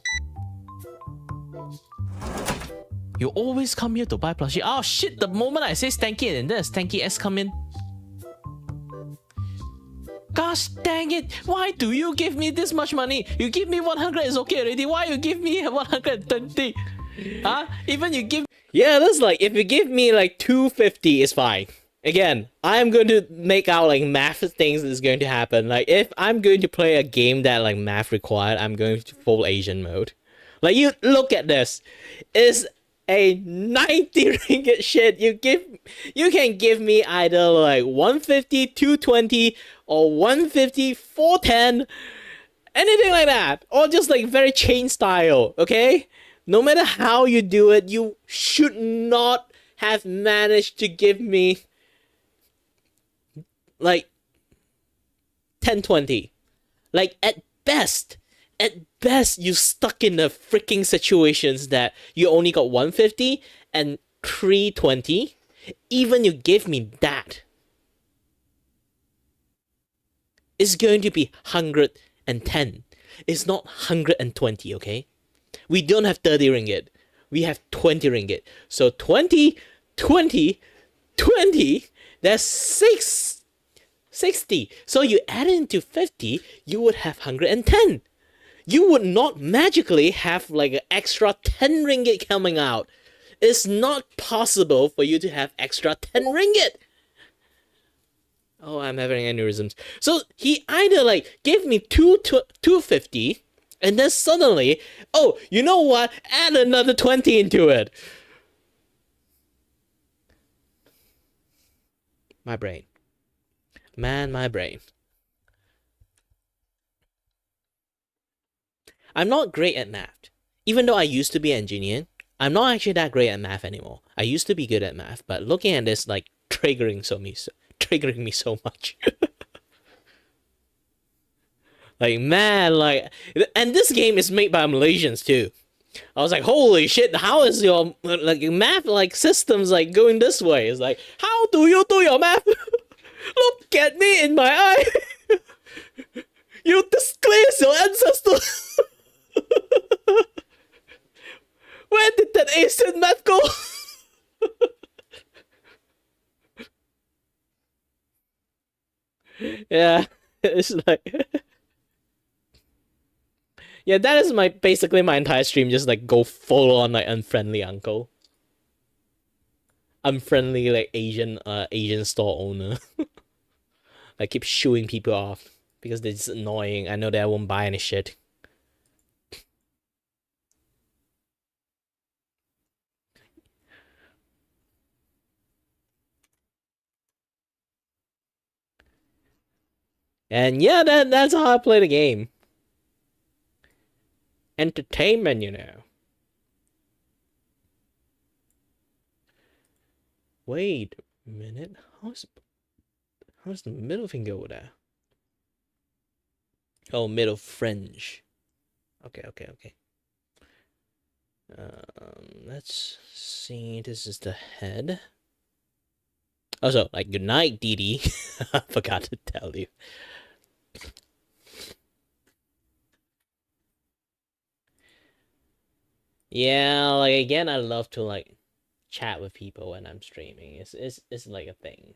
[SPEAKER 2] You always come here to buy plushie. Oh shit, the moment I say stanky and then a stanky S come in. Gosh dang it, why do you give me this much money? You give me 100 is okay already. Why you give me 120? Huh? Even you give...
[SPEAKER 1] Yeah, that's like, if you give me like 250, it's fine. Again, I'm going to make out like math things is going to happen. Like, if I'm going to play a game that like math required, I'm going to full Asian mode. Like, you look at this. It's a 90 ringgit shit. You can give me either like 150, 220, or 150, 410, anything like that. Or just like very chain style, okay? No matter how you do it, you should not have managed to give me like 1020. Like at best you stuck in the freaking situations that you only got 150 and 320. Even you give me that, it's going to be 110. It's not 120, okay? We don't have 30 ringgit. We have 20 ringgit. So 20, 20, 20, that's 60. So you add it into 50, you would have 110. You would not magically have like an extra 10 ringgit coming out. It's not possible for you to have extra 10 ringgit. Oh, I'm having aneurysms. So he either like gave me 250, and then suddenly, oh, you know what? Add another 20 into it. My brain. Man, my brain. I'm not great at math. Even though I used to be an engineer, I'm not actually that great at math anymore. I used to be good at math, but looking at this, like, triggering me so much. Like, man, like... And this game is made by Malaysians, too. I was like, holy shit, how is your, like, math, like, systems, like, going this way? It's like, how do you do your math? Look at me in my eye. You disgrace your ancestors. Where did that Asian math go? Yeah, it's like... Yeah, that is basically my entire stream, just like go full on like unfriendly uncle. Unfriendly like Asian store owner. I keep shooing people off because they're just annoying. I know that I won't buy any shit. And yeah, that's how I play the game. Entertainment, you know. Wait a minute. How's the middle finger over there? Oh, middle fringe. Okay. Let's see. This is the head. Also, like, good night, Dee Dee. I forgot to tell you. Yeah, like, again, I love to, like, chat with people when I'm streaming. It's like a thing.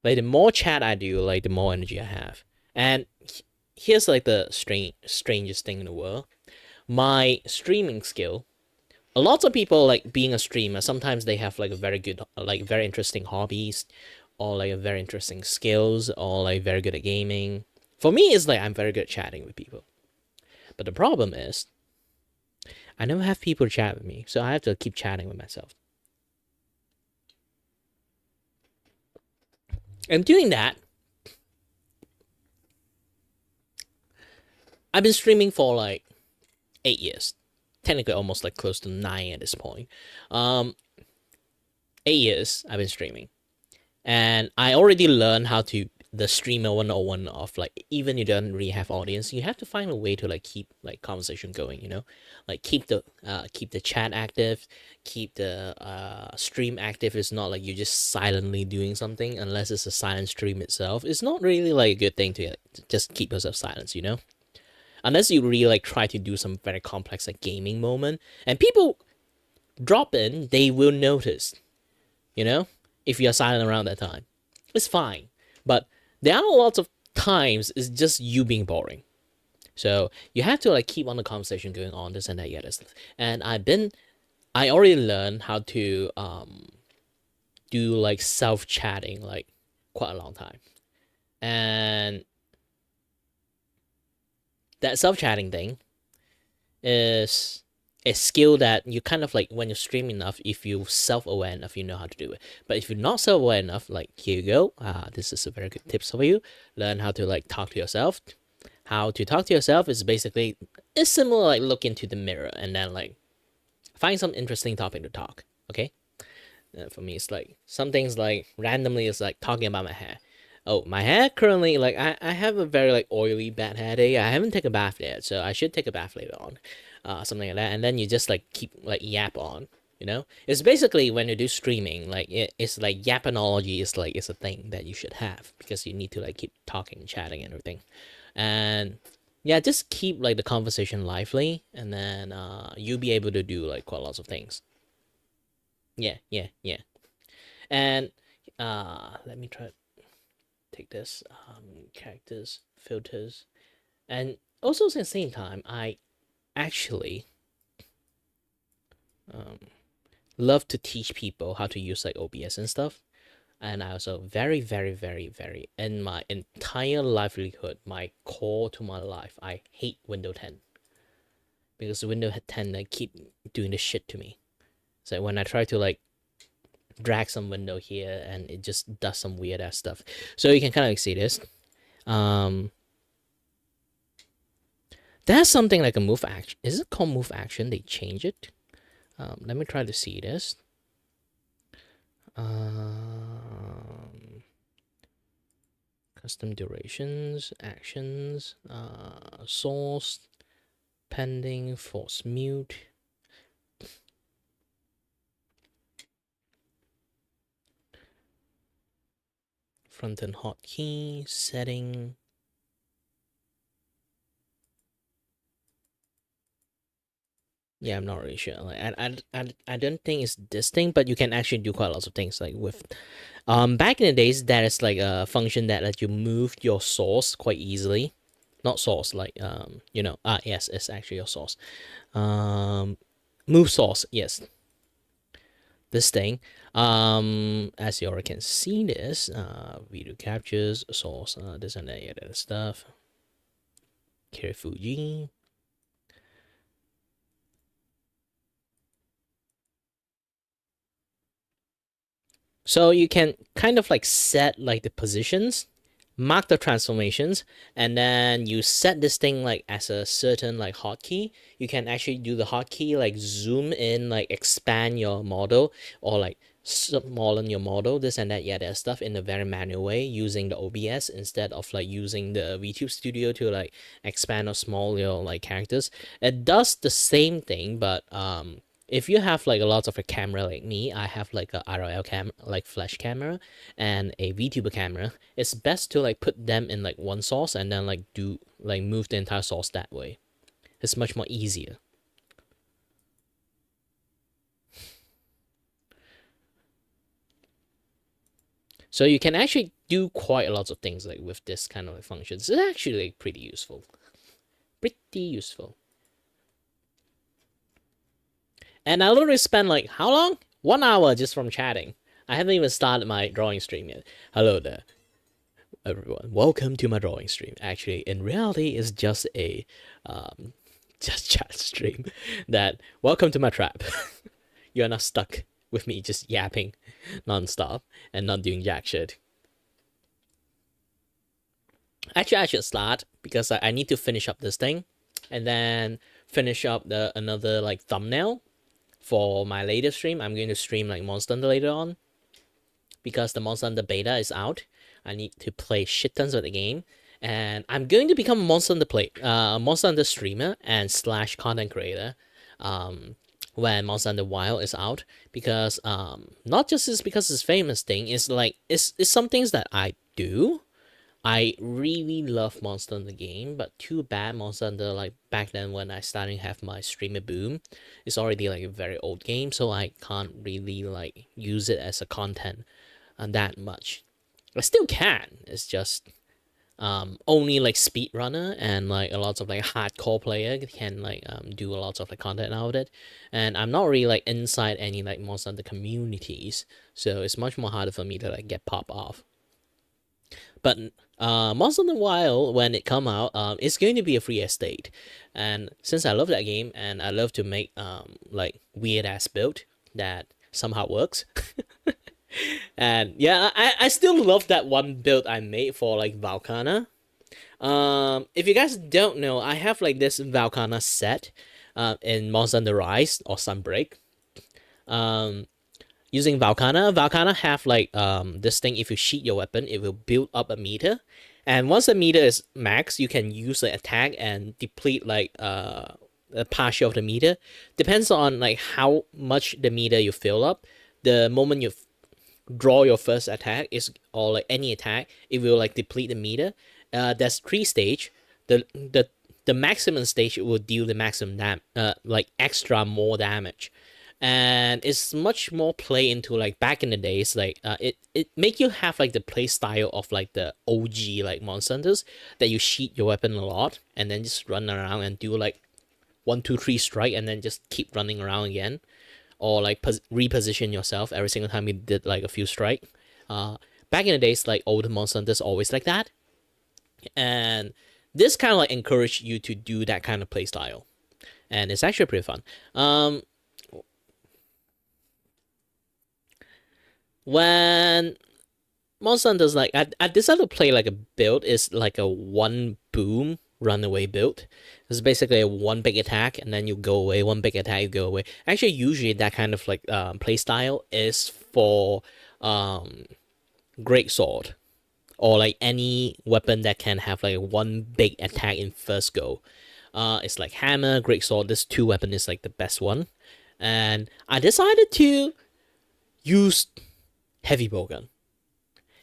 [SPEAKER 1] Like, the more chat I do, like, the more energy I have. And here's, like, the strangest thing in the world. My streaming skill. A lot of people, like, being a streamer, sometimes they have, like, a very good, like, very interesting hobbies, or, like, a very interesting skills, or, like, very good at gaming. For me, it's, like, I'm very good at chatting with people. But the problem is, I never have people chat with me, so I have to keep chatting with myself. And doing that, I've been streaming for like 8 years. Technically almost like close to 9 at this point. 8 years I've been streaming. And I already learned how to
[SPEAKER 2] the streamer 101 of like, even you don't really have audience, you have to find a way to like keep like conversation going, you know, like keep the chat active, keep the stream active. It's not like you're just silently doing something unless it's a silent stream itself. It's not really like a good thing to just keep yourself silent, you know, unless you really like try to do some very complex like gaming moment and people drop in, they will notice, you know, if you're silent around that time. It's fine, but there are lots of times it's just you being boring. So you have to like keep on the conversation going on, this and that, yeah, this. And I already learned how to do like self-chatting like quite a long time. And that self-chatting thing is a skill that you kind of like, when you stream enough, if you're self-aware enough, you know how to do it. But if you're not self-aware enough, like, here you go, this is a very good tips for you. Learn how to like talk to yourself. How to talk to yourself is basically, it's similar like look into the mirror and then like find some interesting topic to talk. Okay, for me it's like some things like randomly it's like talking about my hair. Oh, my hair currently, like I have a very like oily bad hair day. I haven't taken a bath yet, so I should take a bath later on. Something like that, and then you just like keep like yap on, you know. It's basically when you do streaming, like it's like yapanology is like it's a thing that you should have because you need to like keep talking, chatting, and everything, and yeah, just keep like the conversation lively, and then you'll be able to do like quite lots of things. Yeah, and let me try to take this characters filters, and also at the same time I actually love to teach people how to use like OBS and stuff. And I also very in my entire livelihood, my core to my life, I hate Windows 10 because Windows 10 like keep doing this shit to me. So when I try to like drag some window here and it just does some weird ass stuff. So you can kind of like see this. There's something like a move action. Is it called move action? They change it. Let me try to see this. Custom durations, actions, source, pending, force mute. Front end hotkey, setting. Yeah, I'm not really sure. Like, I don't think it's this thing, but you can actually do quite lots of things. Like with, back in the days, that is like a function that lets you move your source quite easily. Not source, like you know. Yes, it's actually your source. Move source, yes. This thing, as you already can see, this video captures source, this and that, yeah, that stuff. Carry Fuji. So you can kind of like set like the positions, mark the transformations, and then you set this thing like as a certain like hotkey. You can actually do the hotkey like zoom in, like expand your model, or like smaller your model, this and that, yeah, that stuff in a very manual way using the OBS instead of like using the VTube Studio to like expand or small your like characters. It does the same thing, but if you have like a lot of a camera like me, I have like a RL camera, like flash camera, and a VTuber camera. It's best to like put them in like one source and then like do like move the entire source that way. It's much more easier. So you can actually do quite a lot of things like with this kind of like functions. It's actually like pretty useful. Pretty useful. And I literally spent like, how long? 1 hour just from chatting. I haven't even started my drawing stream yet. Hello there, everyone. Welcome to my drawing stream. Actually, in reality, it's just a just chat stream. That, welcome to my trap. You're not stuck with me just yapping non-stop and not doing jack shit. Actually, I should start because I need to finish up this thing and then finish up another like thumbnail for my latest stream. I'm going to stream like Monster Hunter later on because the Monster Hunter beta is out. I need to play shit tons of the game. And I'm going to become a Monster Hunter Monster Hunter streamer and slash content creator. When Monster Hunter Wild is out, because not just is because it's famous thing, it's like it's some things that I do. I really love Monster Hunter game, but too bad Monster Hunter, like back then when I started to have my streamer boom, it's already like a very old game, so I can't really like use it as a content that much. I still can. It's just only like speedrunner and like a lot of like hardcore player can like do a lot of like content out of it, and I'm not really like inside any like Monster Hunter communities, so it's much more harder for me to like get pop off. But Monster Hunter Wild, when it come out, it's going to be a free estate, and since I love that game and I love to make like weird ass build that somehow works. And yeah, I still love that one build I made for like Valkana. If you guys don't know, I have like this Valkana set in Monster Hunter Rise or Sunbreak. Using Valkana have like this thing. If you sheet your weapon, it will build up a meter, and once the meter is max, you can use the attack and deplete like a partial of the meter. Depends on like how much the meter you fill up. The moment you draw your first attack or like any attack, it will like deplete the meter. There's 3 stage. The maximum stage will deal the maximum like extra more damage, and it's much more play into like back in the days, like it make you have like the play style of like the OG like Monster Hunters, that you sheet your weapon a lot and then just run around and do like 1 2 3 strike and then just keep running around again, or like reposition yourself every single time you did like a few strike. Back in the days, like old Monster Hunters always like that, and this kind of like encourage you to do that kind of play style, and it's actually pretty fun. When Monster Hunters, like I decided to play like a build is like a 1 boom runaway build. It's basically a 1 big attack and then you go away, 1 big attack, you go away. Actually, usually that kind of like play style is for great sword, or like any weapon that can have like 1 big attack in first go. It's like hammer, great sword. This 2 weapon is like the best one, and I decided to use heavy bowgun,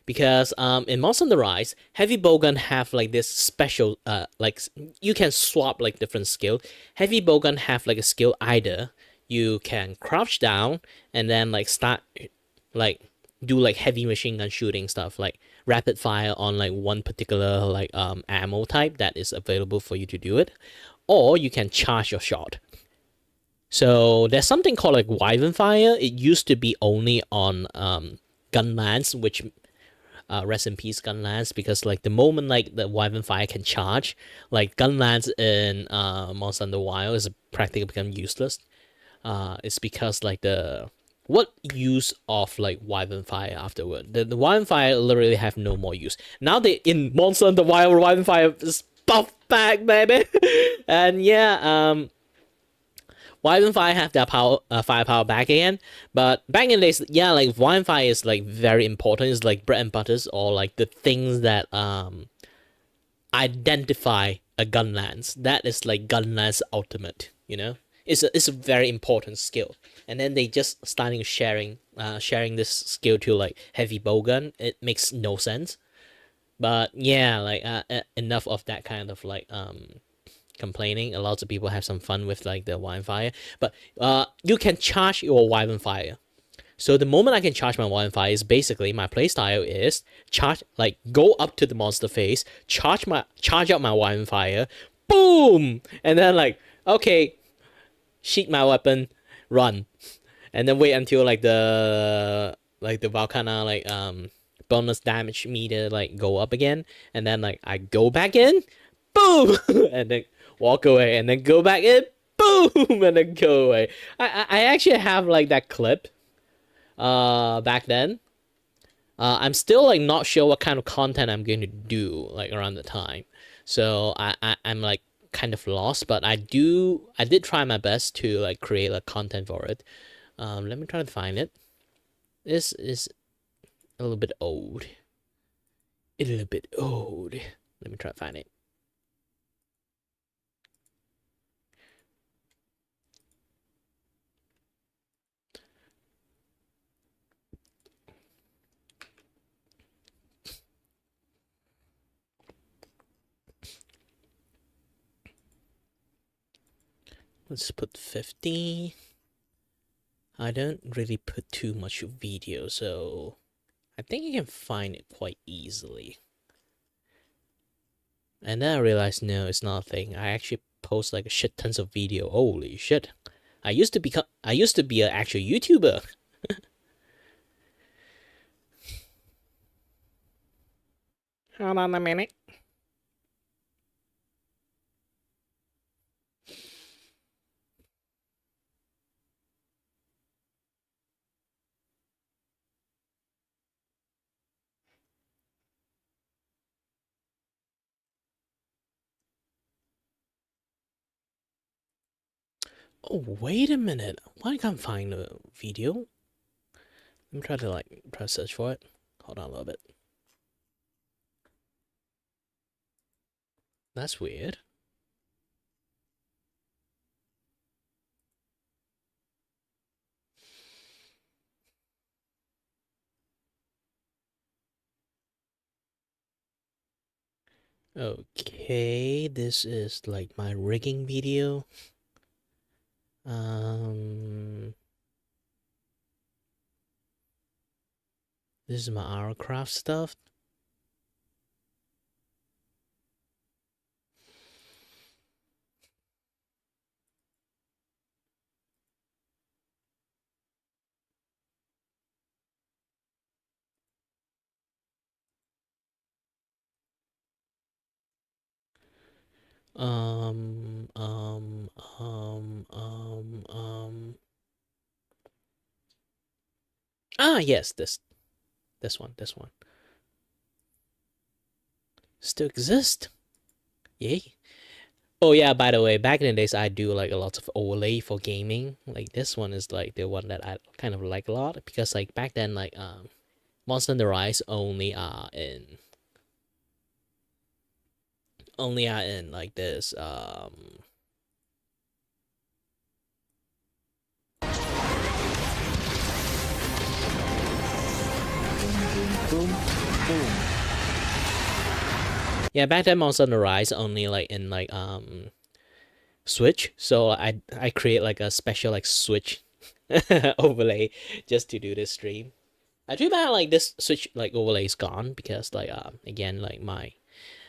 [SPEAKER 2] because in Monster Hunter Rise, heavy bowgun have like this special like you can swap like different skill. Heavy bowgun have like a skill, either you can crouch down and then like start like do like heavy machine gun shooting stuff, like rapid fire on like one particular like ammo type that is available for you to do it, or you can charge your shot. So there's something called like Wyvern Fire. It used to be only on Gunlance, which rest in peace Gunlance, because like the moment like the Wyvern Fire can charge, like Gunlance in Monster Hunter Wild is practically become useless. It's because like what use of like Wyvern Fire afterward? The Wyvern Fire literally have no more use. Now they in Monster Hunter Wild, Wyvern Fire is buffed back, baby. And yeah, Wyvern Fire have their firepower back again, but back in the days, yeah, like Wyvern Fire is like very important. It's like bread and butters, or like the things that identify a Gunlance. That is like Gunlance ultimate, you know. It's a very important skill, and then they just starting sharing this skill to like heavy bowgun. It makes no sense, but yeah, like enough of that kind of like complaining. A lot of people have some fun with like the Wyvern Fire, but you can charge your Wyvern Fire. So the moment I can charge my Wyvern Fire is basically my playstyle is charge, like go up to the monster face, charge out my Wyvern Fire, boom, and then like okay, sheet my weapon, run, and then wait until like the Valkana like bonus damage meter like go up again, and then like I go back in, boom, and then walk away, and then go back in, boom, and then go away. I actually have like that clip back then. I'm still like not sure what kind of content I'm going to do like around the time, so I'm like kind of lost, but I did try my best to like create a content for it. Let me try to find it. This is a little bit old. a little bit old. Let me try to find it. Let's put 50. I don't really put too much video, so I think you can find it quite easily. And then I realized, no, it's not a thing. I actually post like a shit tons of video. Holy shit! I used to be an actual YouTuber. Hold on a minute. Oh, wait a minute. Why I can't find the video? Let me try to search for it. Hold on a little bit. That's weird. Okay, this is like my rigging video. This is my aircraft stuff. Ah, yes, this one. Still exist. Yay. Oh yeah, by the way, back in the days I do like a lot of overlay for gaming. Like this one is like the one that I kind of like a lot because like back then like Monster Hunter Rise only are in like this boom, boom. Yeah, back then Monster Hunter Rise only like in like Switch, so I create like a special like Switch overlay just to do this stream. I too bad like this Switch like overlay is gone because like again like my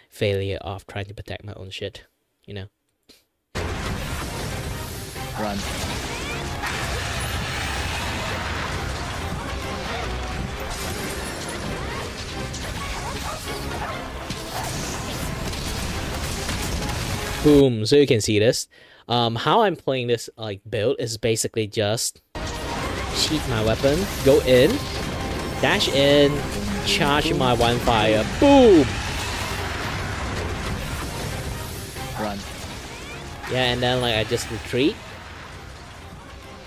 [SPEAKER 2] failure of trying to protect my own shit, you know.
[SPEAKER 3] Run.
[SPEAKER 2] Boom, so you can see this. How I'm playing this like build is basically just cheat my weapon, go in, dash in, charge my one fire, boom!
[SPEAKER 3] Run.
[SPEAKER 2] Yeah, and then like I just retreat,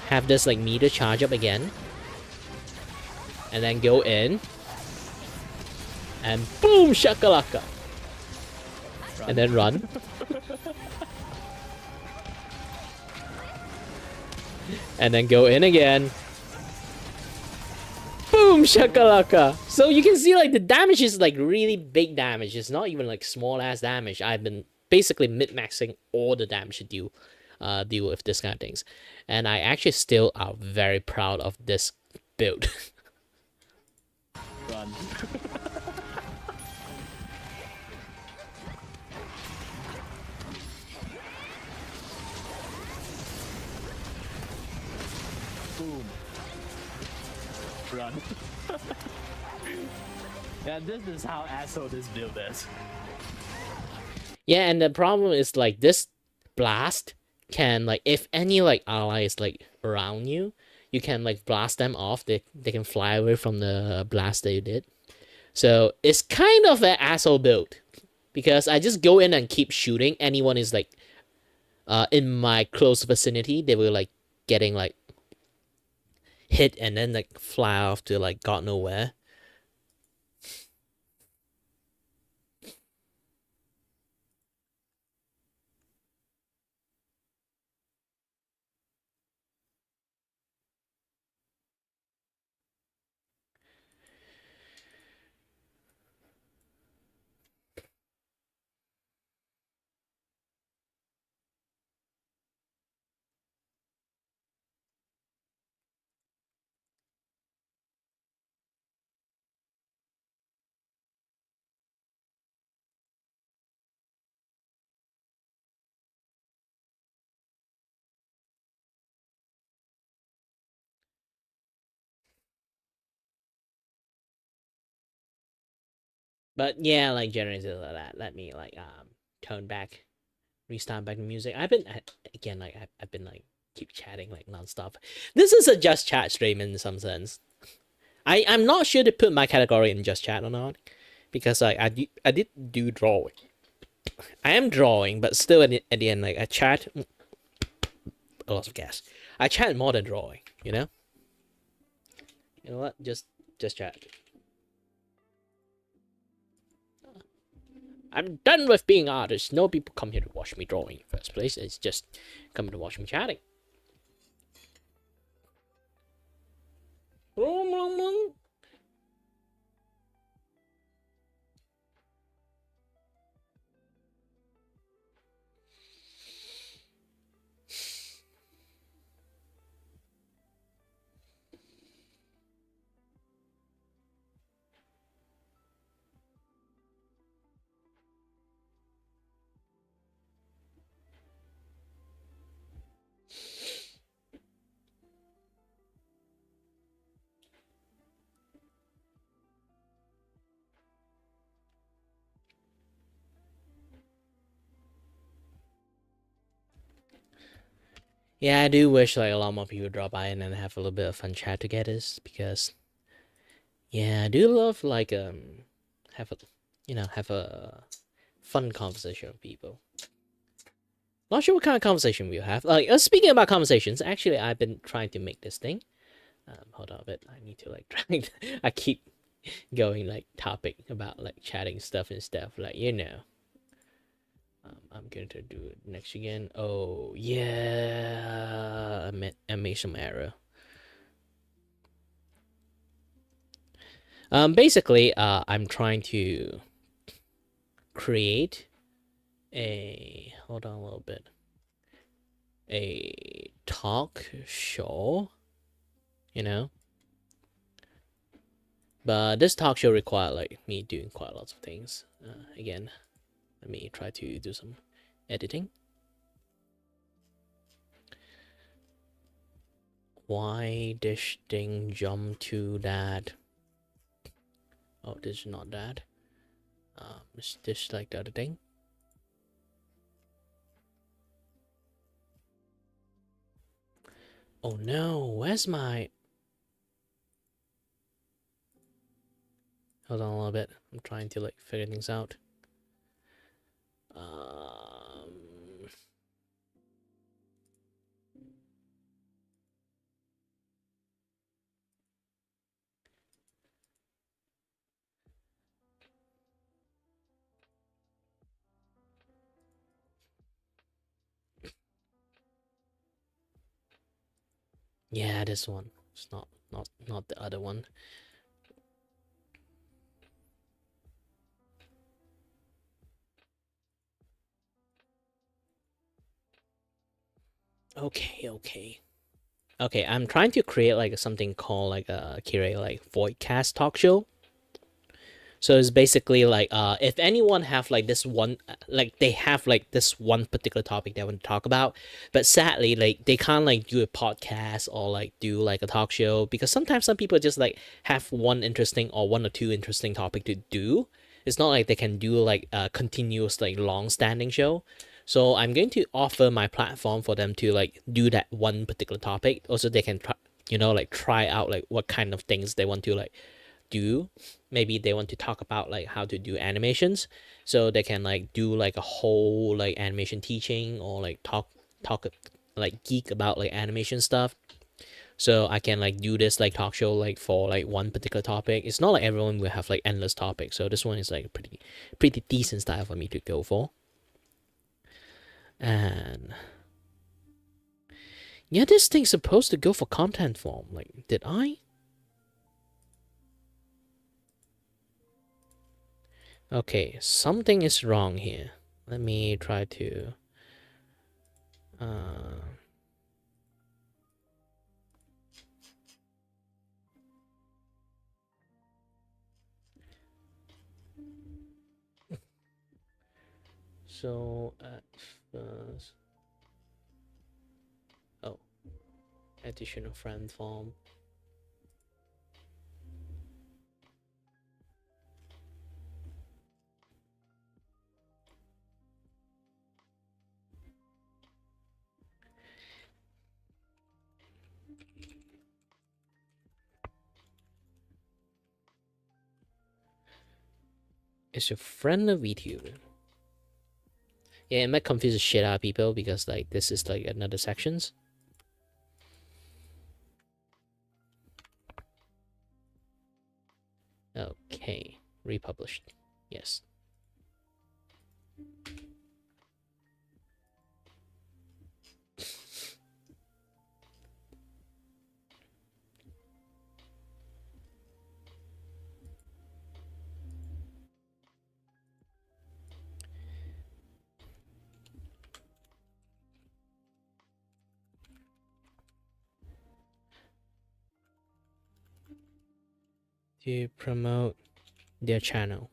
[SPEAKER 2] have this like meter charge up again, and then go in, and boom, shakalaka!
[SPEAKER 3] Run.
[SPEAKER 2] And then run. And then go in again. Boom shakalaka. So you can see like the damage is like really big damage. It's not even like small ass damage. I've been basically min-maxing all the damage to deal with this kind of things. And I actually still are very proud of this build.
[SPEAKER 3] Run. Boom. Run. Yeah, this is how asshole this build is.
[SPEAKER 2] Yeah, and the problem is like this blast can like if any like allies like around you, you can like blast them off. They can fly away from the blast that you did. So it's kind of an asshole build because I just go in and keep shooting. Anyone is like in my close vicinity, they were like getting like hit and then like fly off to like God know where. But yeah, like generally that. Let me like tone back, restart back the music. I've been again like I've been like keep chatting like nonstop. This is a just chat stream in some sense. I'm not sure to put my category in just chat or not, because like I did do drawing. I am drawing, but still at the end like I chat a lot of gas. I chat more than drawing. You know. You know what? Just chat. I'm done with being artist. No people come here to watch me drawing in the first place. It's just come to watch me chatting. Yeah, I do wish like a lot more people drop by and then have a little bit of fun chat together, because yeah, I do love like have a have a fun conversation with people. Not sure what kind of conversation we'll have. Like speaking about conversations, actually I've been trying to make this thing. Hold on a bit. I need to like try. I keep going like topic about like chatting stuff and stuff, like you know. I'm going to do it next again. Oh yeah, I made some error. Basically, I'm trying to create a, hold on a little bit, a talk show, you know. But this talk show require like me doing quite lots of things. Again, let me try to do some editing. Why this thing jump to that? Oh, this is not that. Is this like the other thing? Oh no, where's my... Hold on a little bit. I'm trying to like figure things out. Yeah, this one. It's not the other one. Okay, I'm trying to create like something called like a Kira like voidcast talk show. So it's basically like if anyone have like this one, like they have like this one particular topic they want to talk about, but sadly like they can't like do a podcast or like do like a talk show, because sometimes some people just like have one interesting or one or two interesting topic to do. It's not like they can do like a continuous like long standing show. So I'm going to offer my platform for them to like do that one particular topic. Also they can try, like try out like what kind of things they want to like do. Maybe they want to talk about like how to do animations, so they can like do like a whole like animation teaching, or like talk like geek about like animation stuff. So I can like do this like talk show like for like one particular topic. It's not like everyone will have like endless topics, so this one is like pretty decent style for me to go for. And yeah, this thing's supposed to go for content form. Like, did I? Okay, something is wrong here. Let me try to... So, at first... Oh. Additional friend form. It's your friend of VTuber. Yeah, it might confuse the shit out of people because like this is like another sections. Okay, republished. Yes. To promote their channel.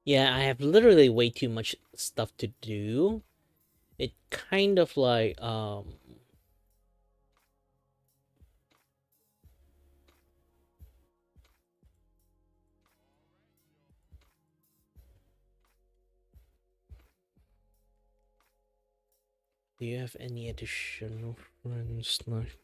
[SPEAKER 2] Yeah, I have literally way too much stuff to do. It kind of like do you have any additional friends like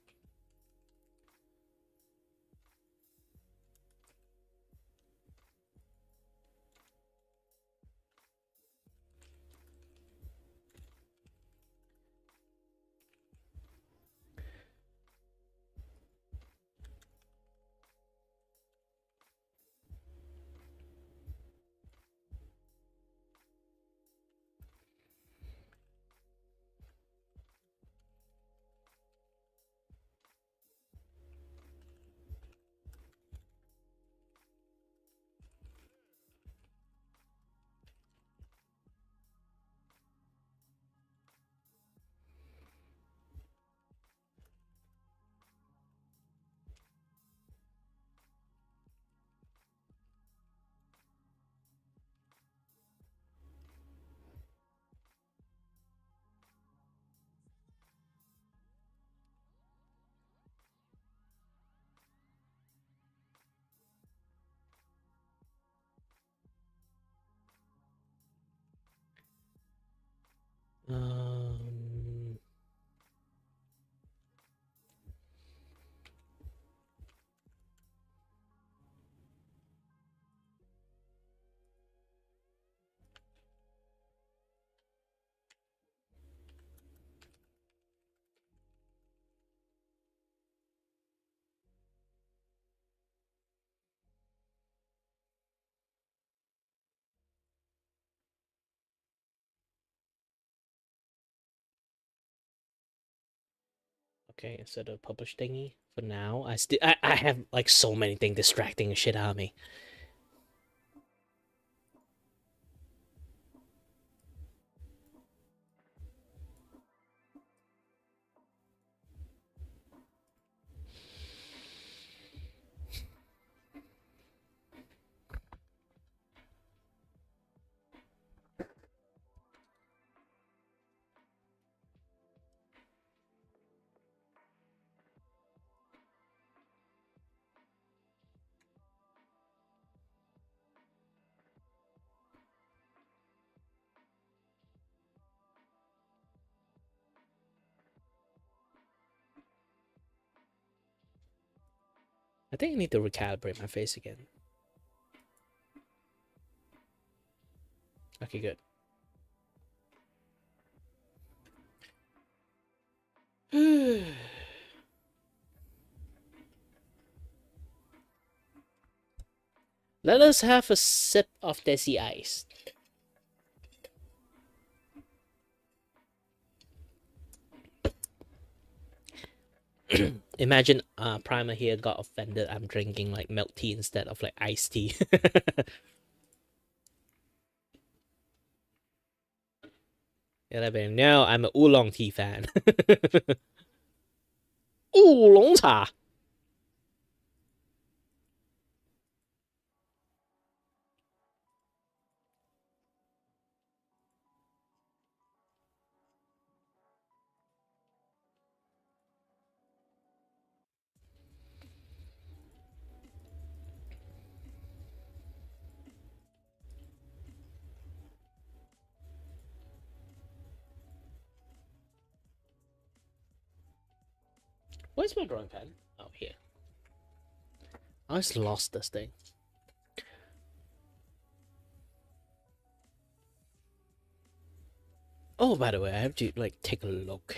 [SPEAKER 2] um okay, instead of publish thingy for now, I have like so many things distracting the shit out of me. I think I need to recalibrate my face again. Okay, good. Let us have a sip of desi ice. Imagine Primer here got offended I'm drinking like milk tea instead of like iced tea. Yeah, babe. No, I'm a oolong tea fan. Oolong cha. Where's my drawing pen? Oh, here. I just lost this thing. Oh, by the way, I have to like take a look.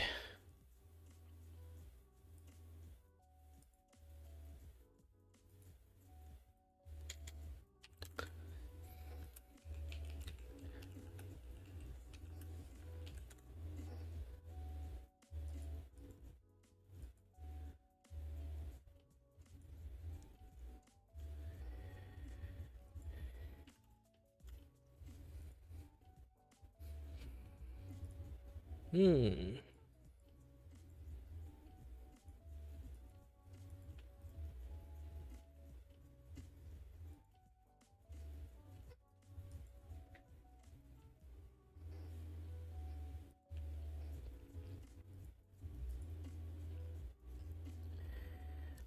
[SPEAKER 2] Hmm.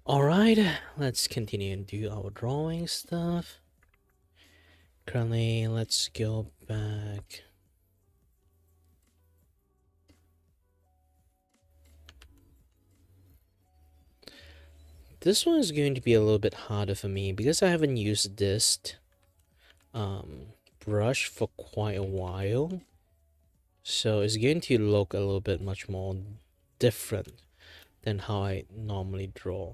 [SPEAKER 2] Alright, let's continue and do our drawing stuff. Currently, let's go back. This one is going to be a little bit harder for me because I haven't used this brush for quite a while. So it's going to look a little bit much more different than how I normally draw.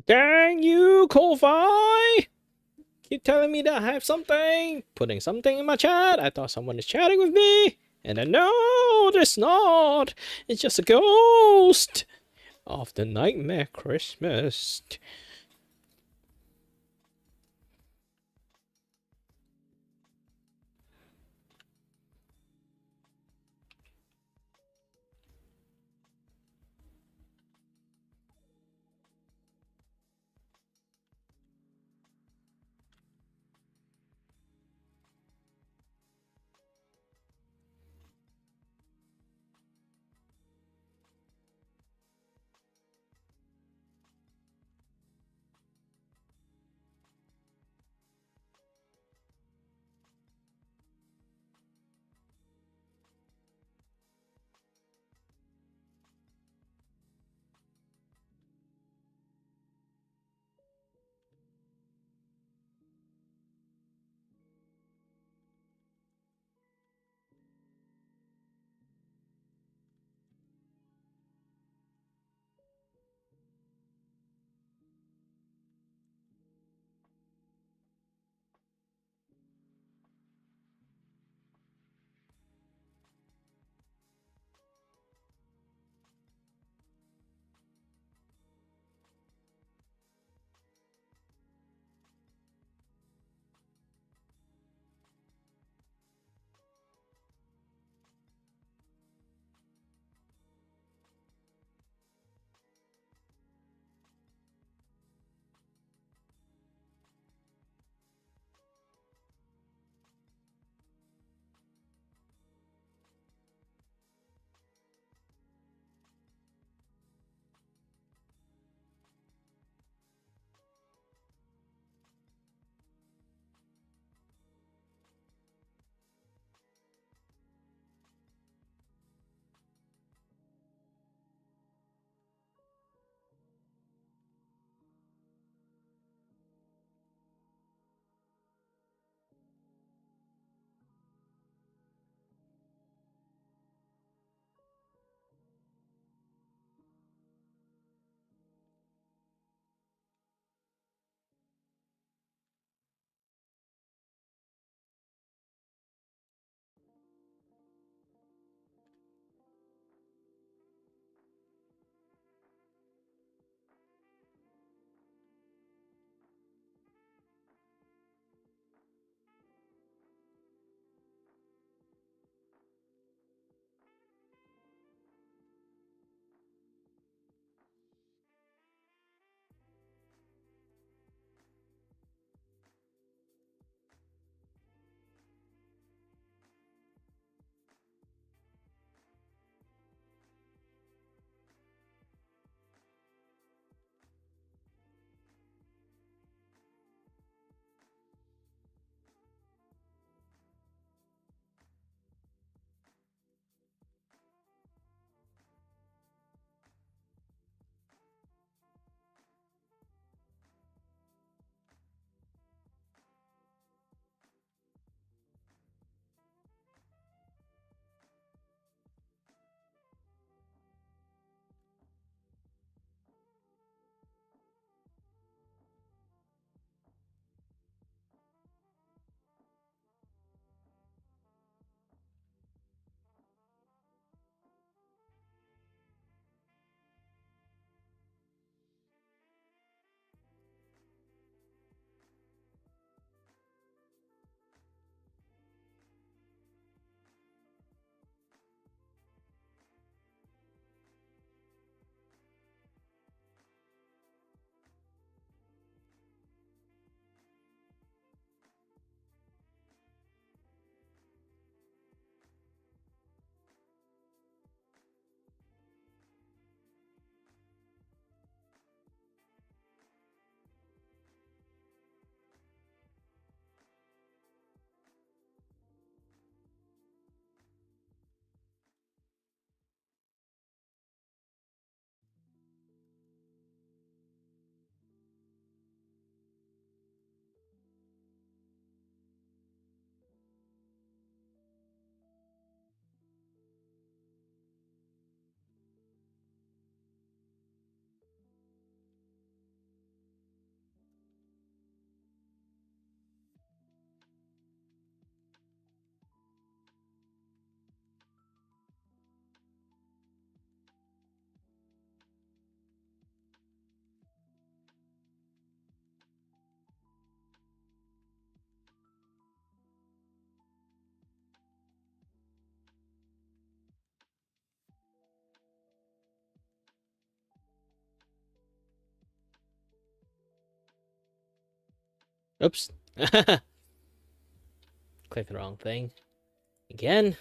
[SPEAKER 1] Dang you, Ko-Fi! Keep telling me that I have something, putting something in my chat. I thought someone is chatting with me. And then no, it's not. It's just a ghost of the nightmare Christmas.
[SPEAKER 2] Oops. Click the wrong thing. Again.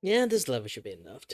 [SPEAKER 2] Yeah, this level should be enough.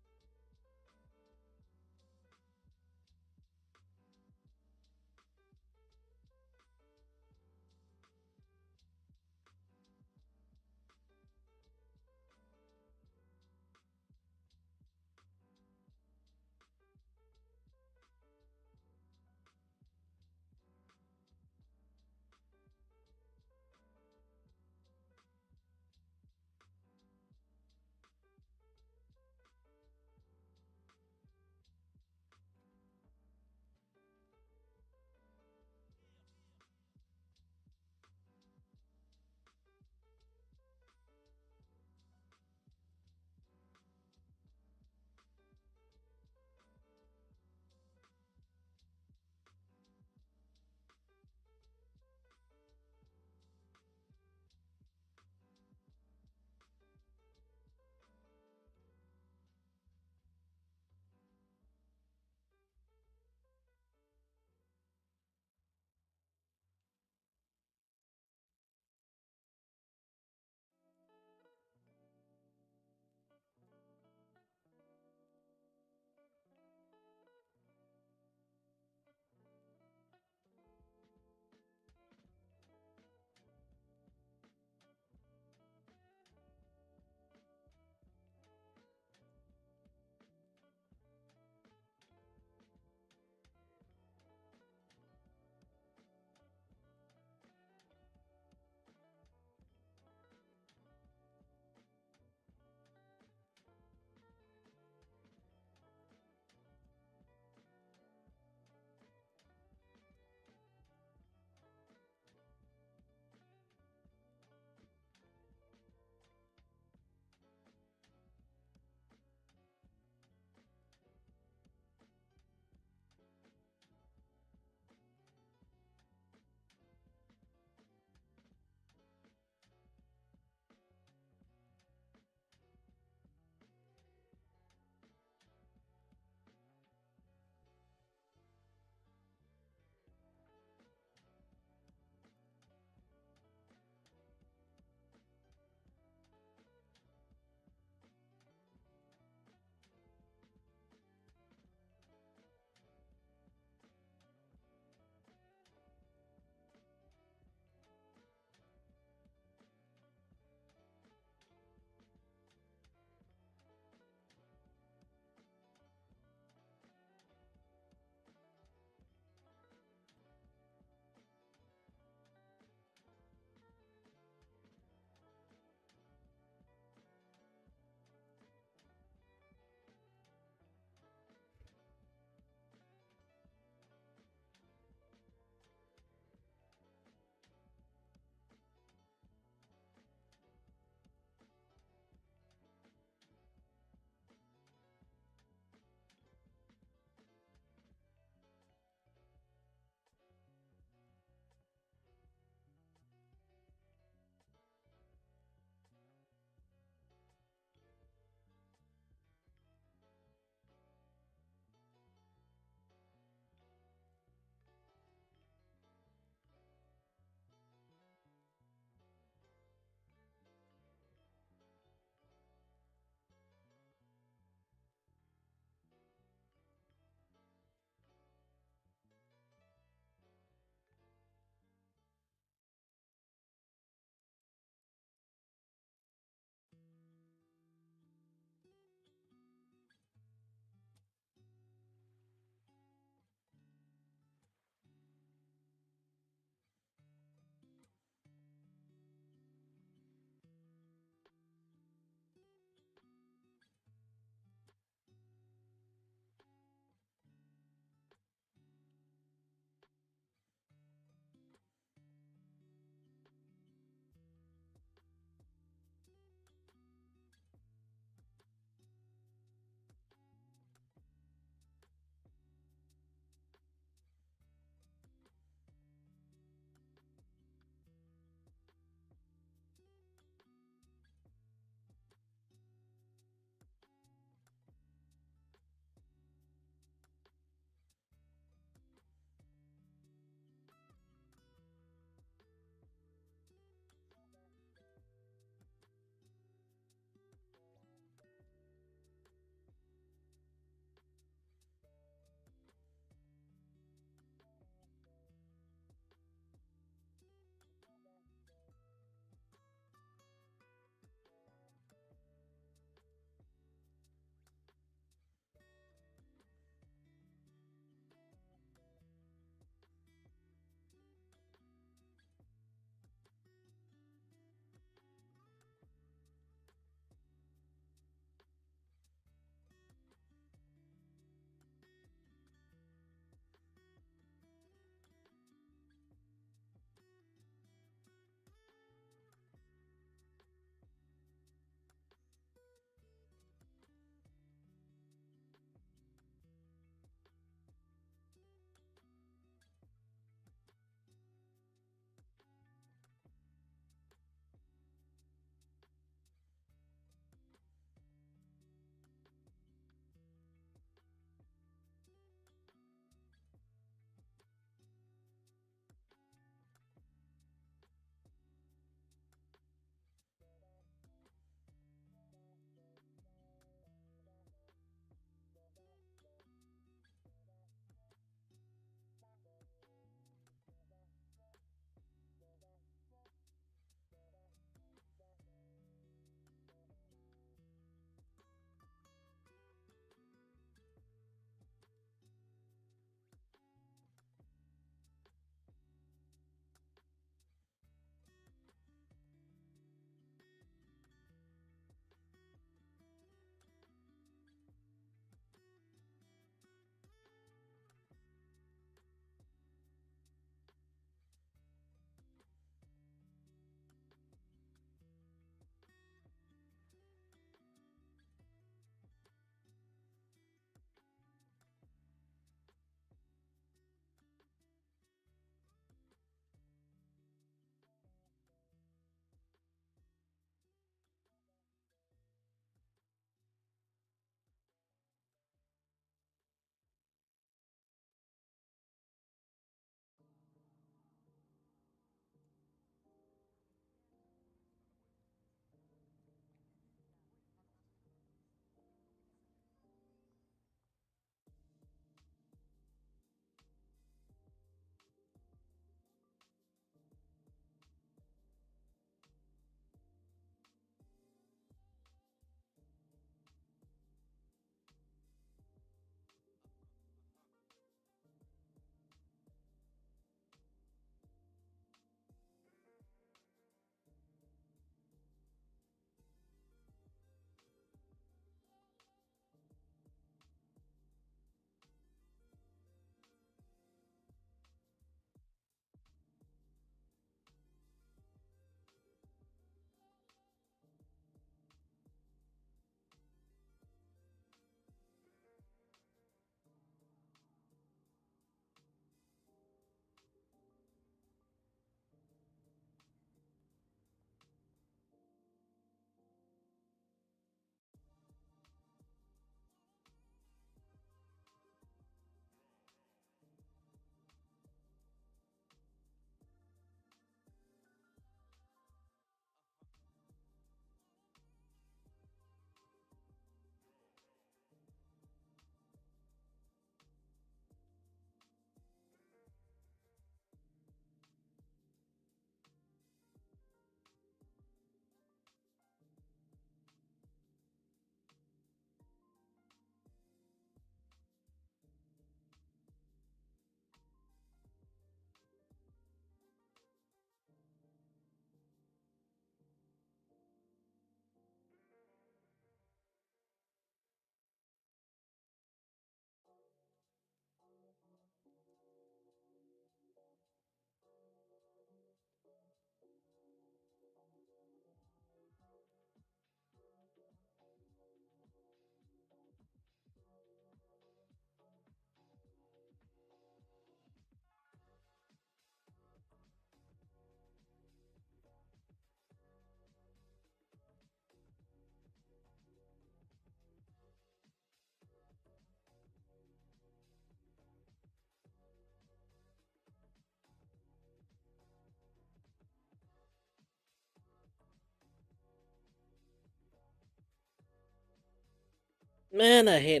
[SPEAKER 2] Man, I hate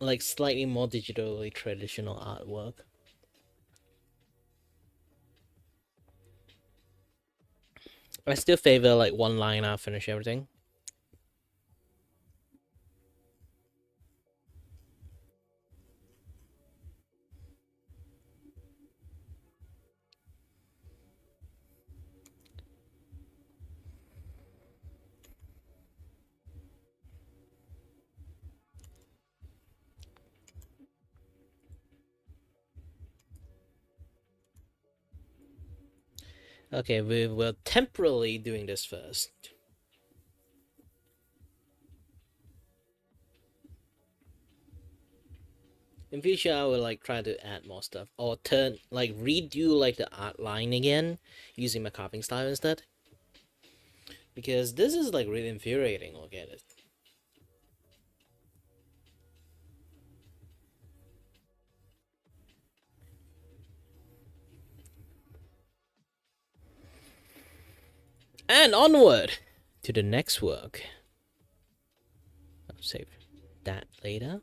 [SPEAKER 2] like slightly more digitally traditional artwork. I still favor like one line art, finish everything. Okay, we were temporarily doing this first. In future, I will like try to add more stuff or redo like the art line again using my carving style instead. Because this is like really infuriating. Look at it. And onward to the next work. I'll save that later.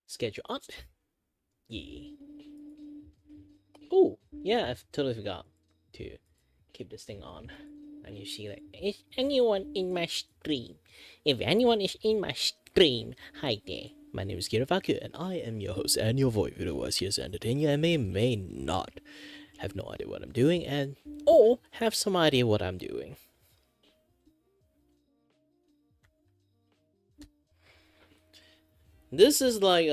[SPEAKER 2] Schedule up. Yeah. Oh, yeah, I totally forgot to keep this thing on. And you see, like, is anyone in my stream? If anyone is in my stream, hi there. My name is Kirivaku, and I am your host and your voice who was here to entertain you and may not have no idea what I'm doing or have some idea what I'm doing. This is like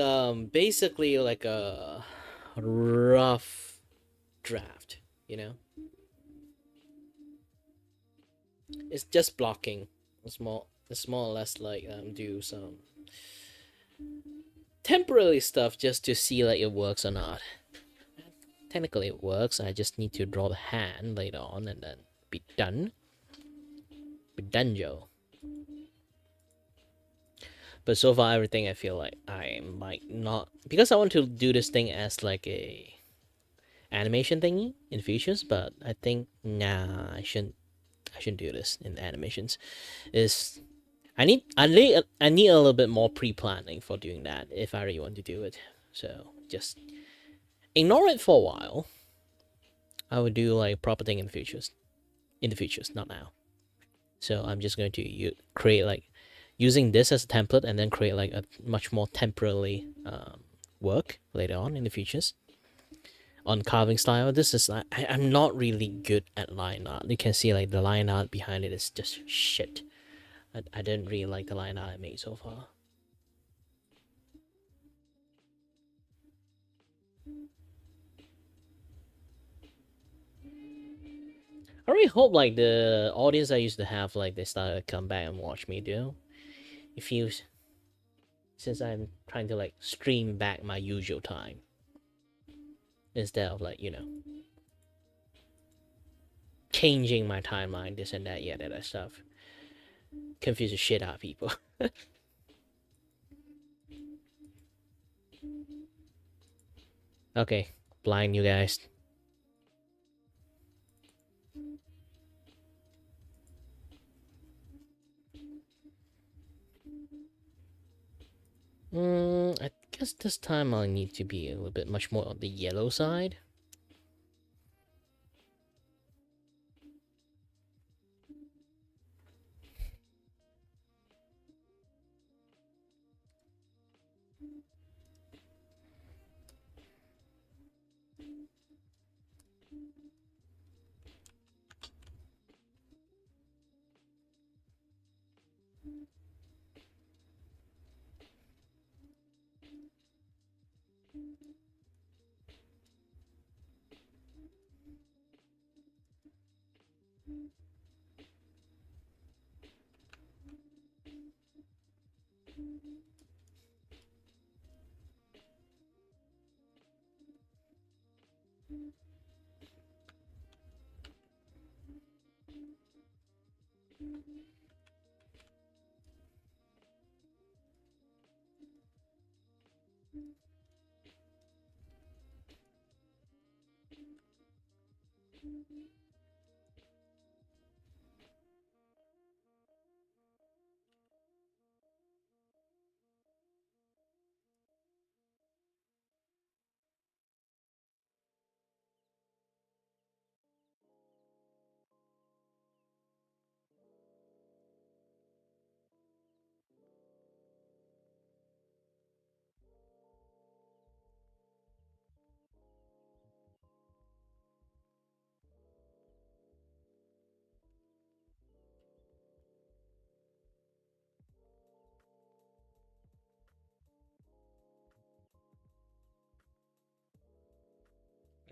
[SPEAKER 2] basically like a rough draft, you know? It's just blocking. It's more or less like do some temporary stuff just to see like it works or not. Technically it works. I just need to draw the hand later on and then be done. Be done, Joe. But so far everything I feel like I might not, because I want to do this thing as like a animation thingy in futures, but I think nah, I shouldn't do this in animations. I need a little bit more pre-planning for doing that if I really want to do it. So just ignore it for a while. I would do like proper thing in the futures. In the futures, not now. So I'm just going to create like using this as a template and then create like a much more temporary work later on in the futures. On carving style, this is like I'm not really good at line art. You can see like the line art behind it is just shit. I didn't really like the line art I made so far. I really hope like the audience I used to have like they started to come back and watch me do. It feels, since I'm trying to like stream back my usual time instead of like, you know, changing my timeline, this and that, yeah, that stuff. Confuse the shit out of people. Okay, blind you guys. I guess this time I'll need to be a little bit much more on the yellow side.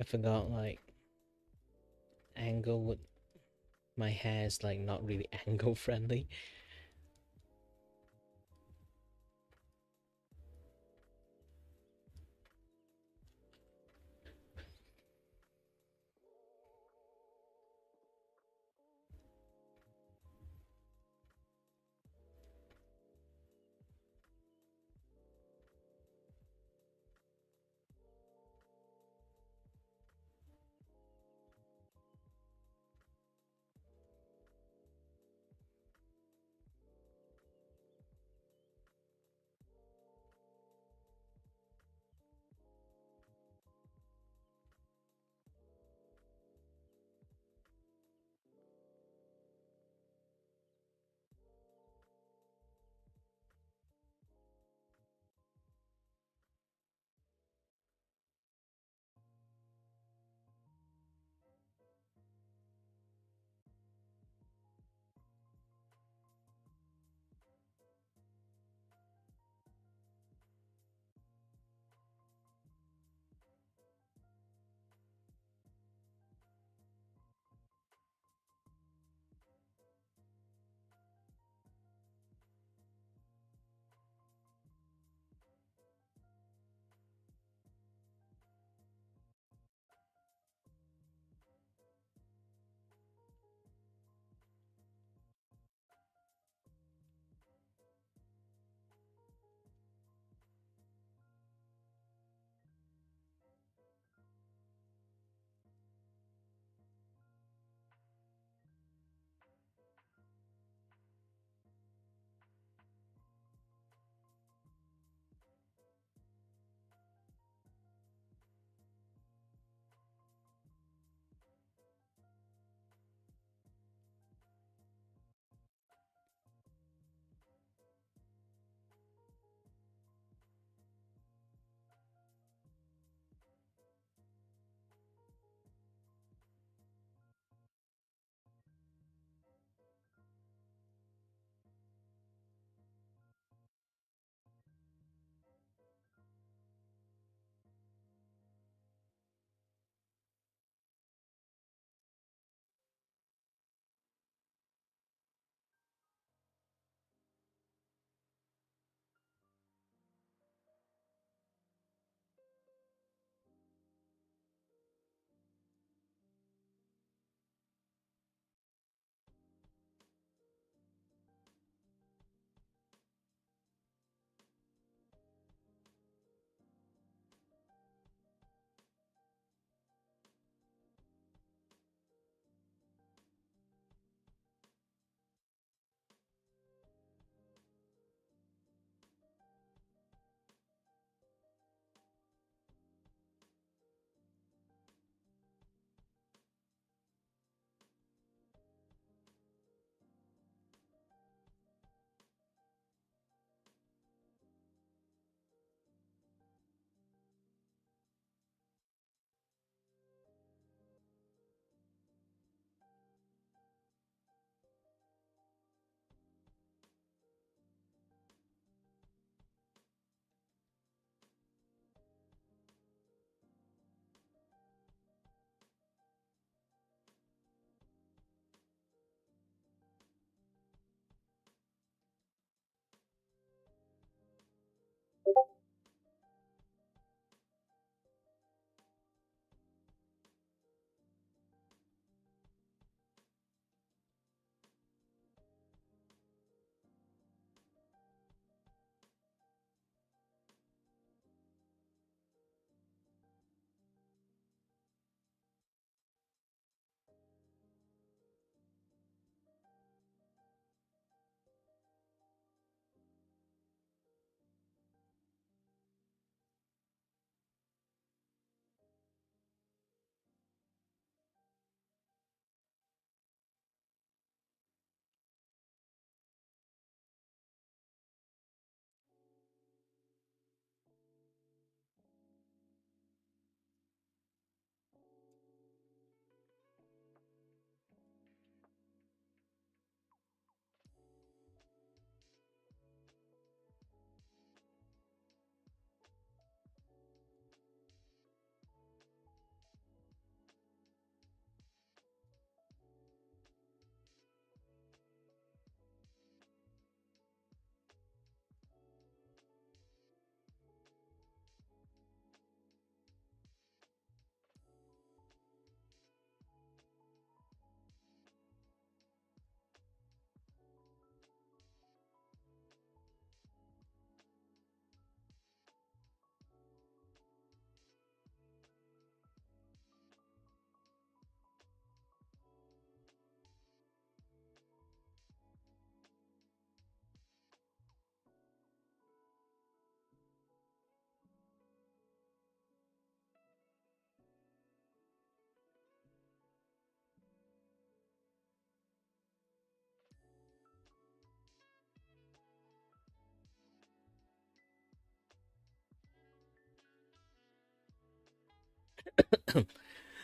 [SPEAKER 2] I forgot like angle with my hair is like not really angle friendly.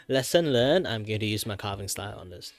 [SPEAKER 2] Lesson learned, I'm going to use my carving style on this.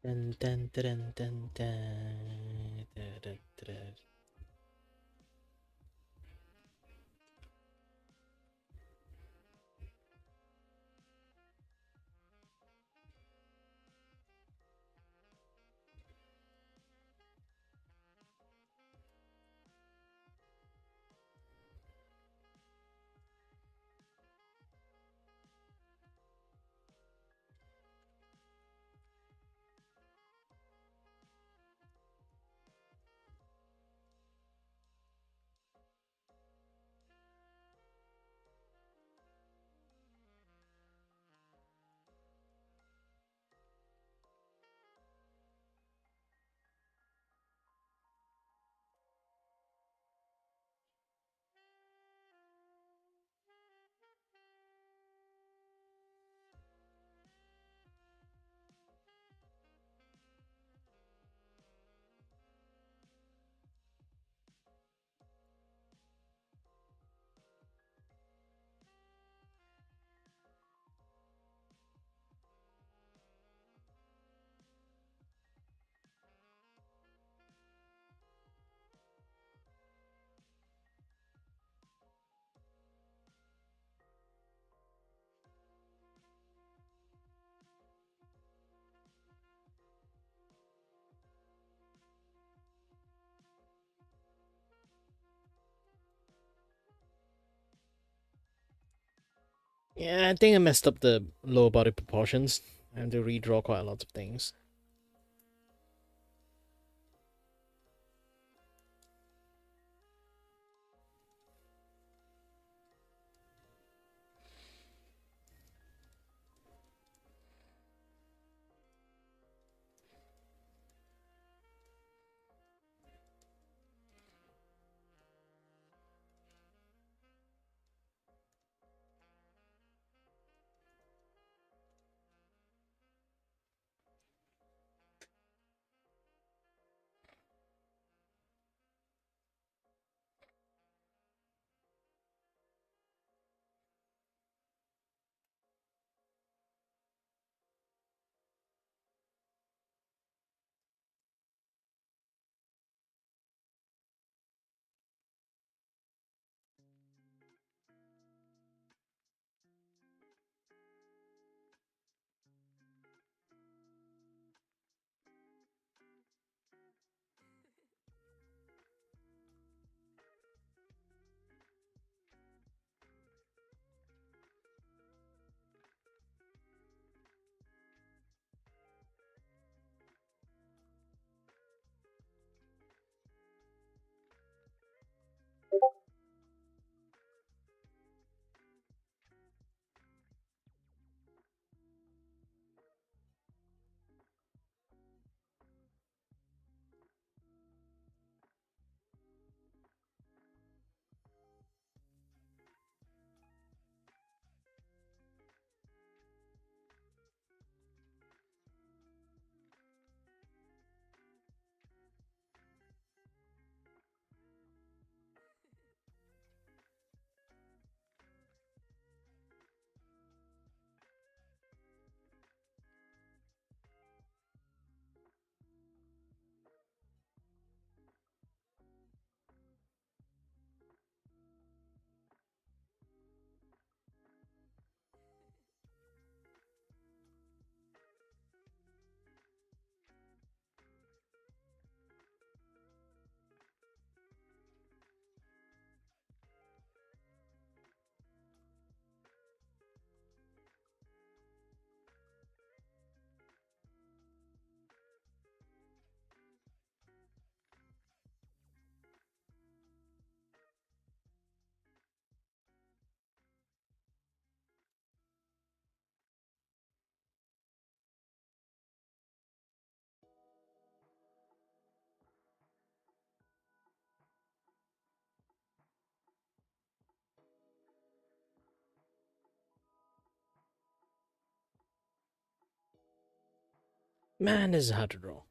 [SPEAKER 2] Dun, dun, dun, dun, dun, dun, dun, dun. Yeah, I think I messed up the lower body proportions. I have to redraw quite a lot of things. Man, this is hard to draw.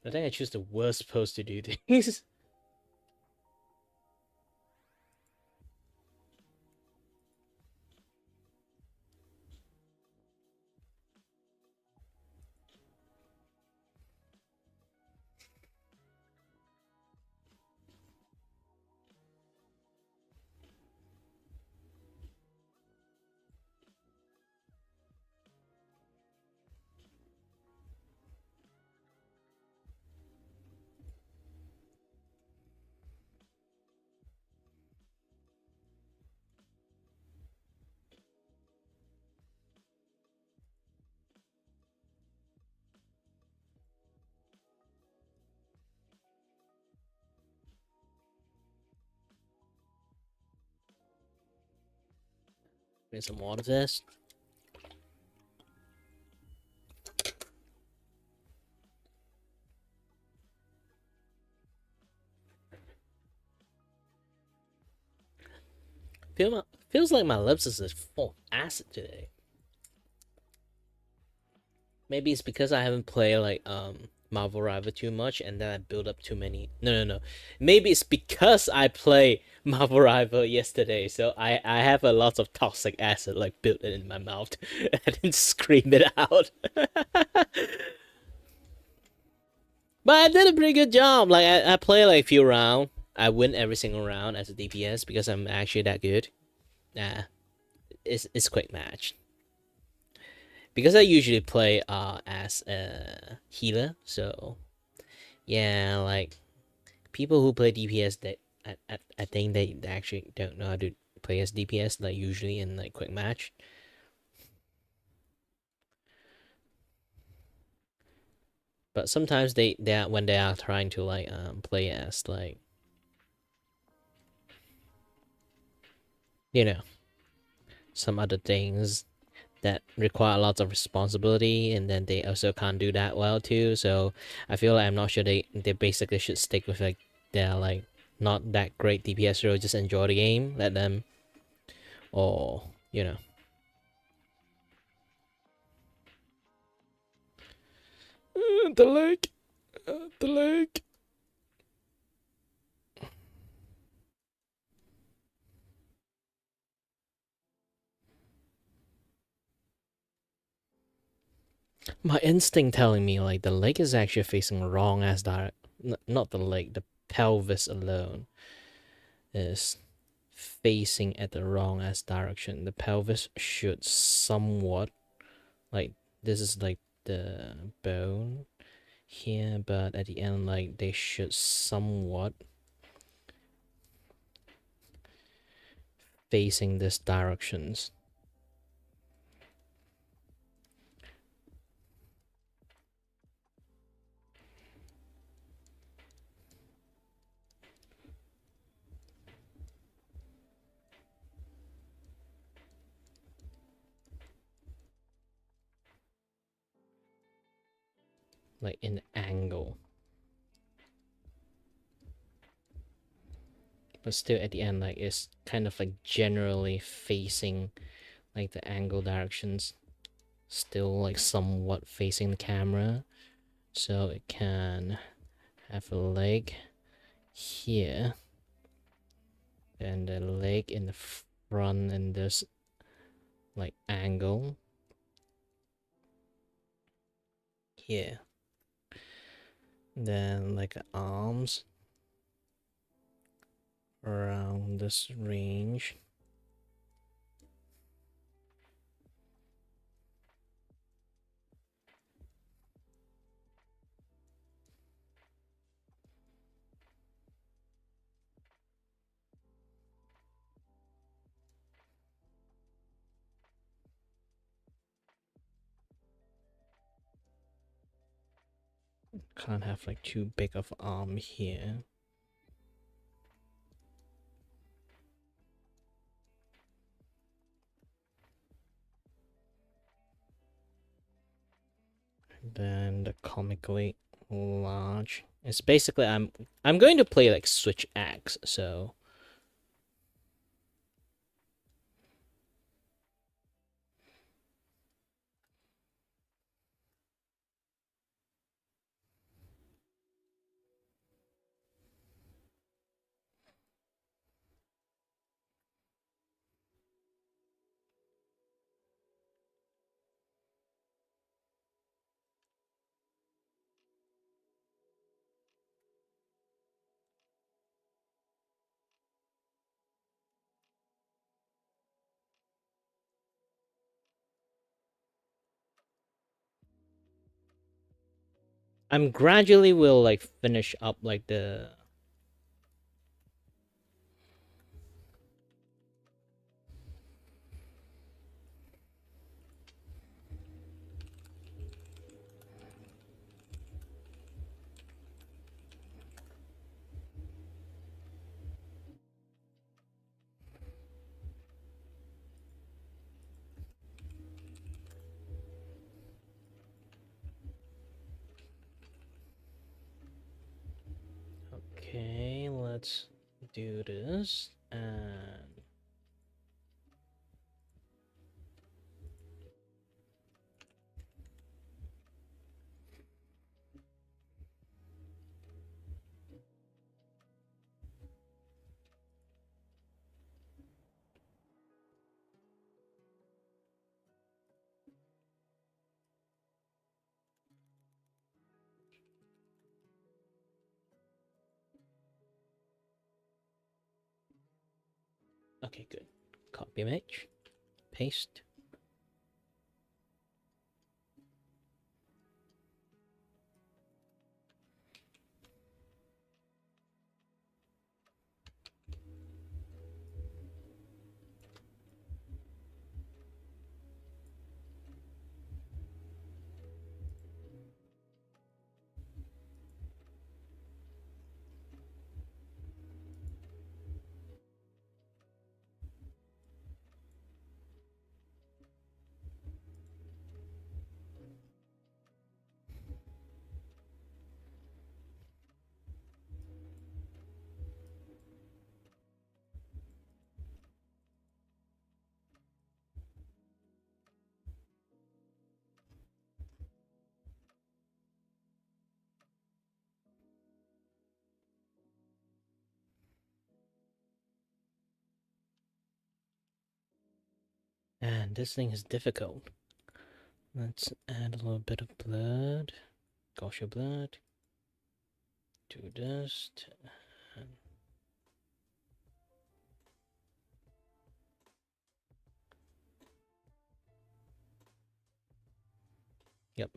[SPEAKER 2] I think I choose the worst pose to do things. Drink some water first. Feels like my lips is full of acid today. Maybe it's because I haven't played like Marvel Rival too much, and then I build up too many. No. Maybe it's because I play Marvel Rival yesterday, so I have a lot of toxic acid like built in my mouth. I didn't scream it out. But I did a pretty good job. Like I play like a few rounds. I win every single round as a DPS because I'm actually that good. Nah, it's quick match. Because I usually play as a healer, so yeah, like people who play DPS, that I think they actually don't know how to play as DPS like usually in like quick match. But sometimes they are, when they are trying to like play as like, you know, some other things that require lots of responsibility, and then they also can't do that well too. So I feel like I'm not sure they basically should stick with like their like not that great DPS role, just enjoy the game, let them, or you know.
[SPEAKER 1] The leg. The leg.
[SPEAKER 2] My instinct telling me like the leg is actually facing wrong as direct. Not the leg, the pelvis alone is facing at the wrong as direction. The pelvis should somewhat like, this is like the bone here, but at the end like they should somewhat facing this directions. Like in angle. But still at the end like it's kind of like generally facing like the angle directions, still like somewhat facing the camera, so it can have a leg here and a leg in the front in this like angle here, then like arms around this range. Can't have like too big of arm here. Then the comically large. It's basically I'm going to play like switch axe, so I'm gradually will like finish up like the Okay, let's do this and okay, good. Copy image, paste. And this thing is difficult. Let's add a little bit of blood. Gaussian blood. Do this. And yep.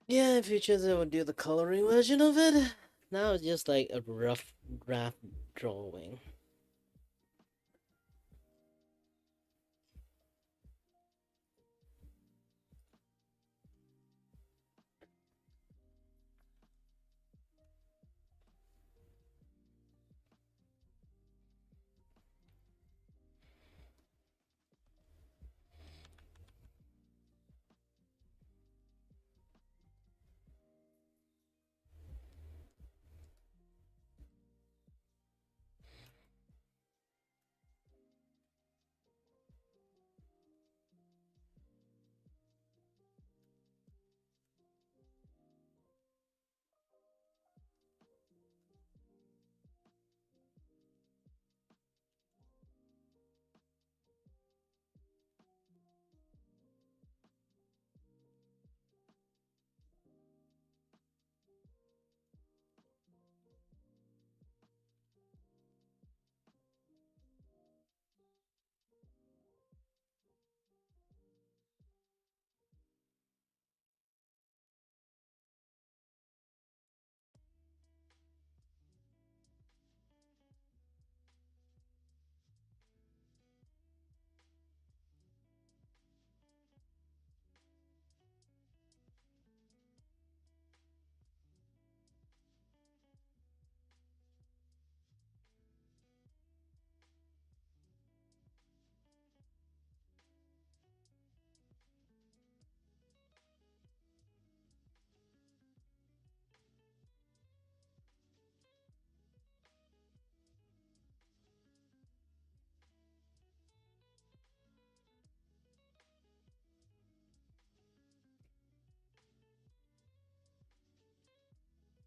[SPEAKER 2] Yeah, in future they will do the coloring version of it. Now it's just like a rough draft drawing.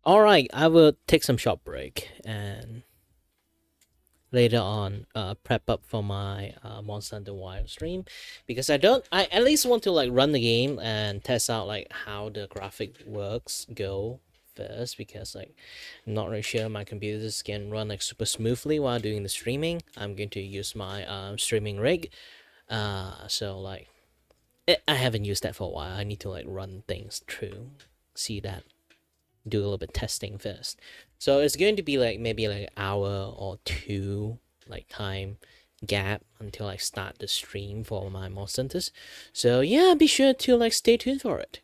[SPEAKER 2] Alright, I will take some short break and later on prep up for my Monster Hunter Wild stream, because I at least want to like run the game and test out like how the graphic works go first, because like I'm not really sure my computers can run like super smoothly while doing the streaming. I'm going to use my streaming rig, so like I haven't used that for a while. I need to like run things through, see that, do a little bit testing first. So it's going to be like maybe like an hour or two like time gap until I start the stream for my Monster Hunters. So yeah, be sure to like stay tuned for it.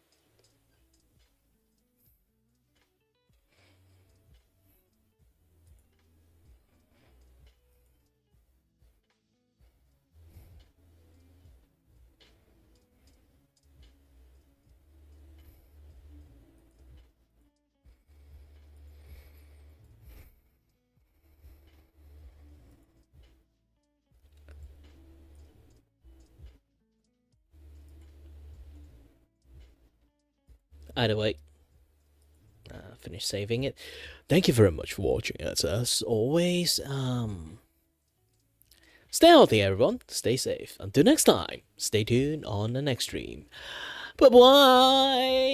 [SPEAKER 2] Either way, finish saving it. Thank you very much for watching. As always, stay healthy, everyone. Stay safe. Until next time, stay tuned on the next stream. Bye bye.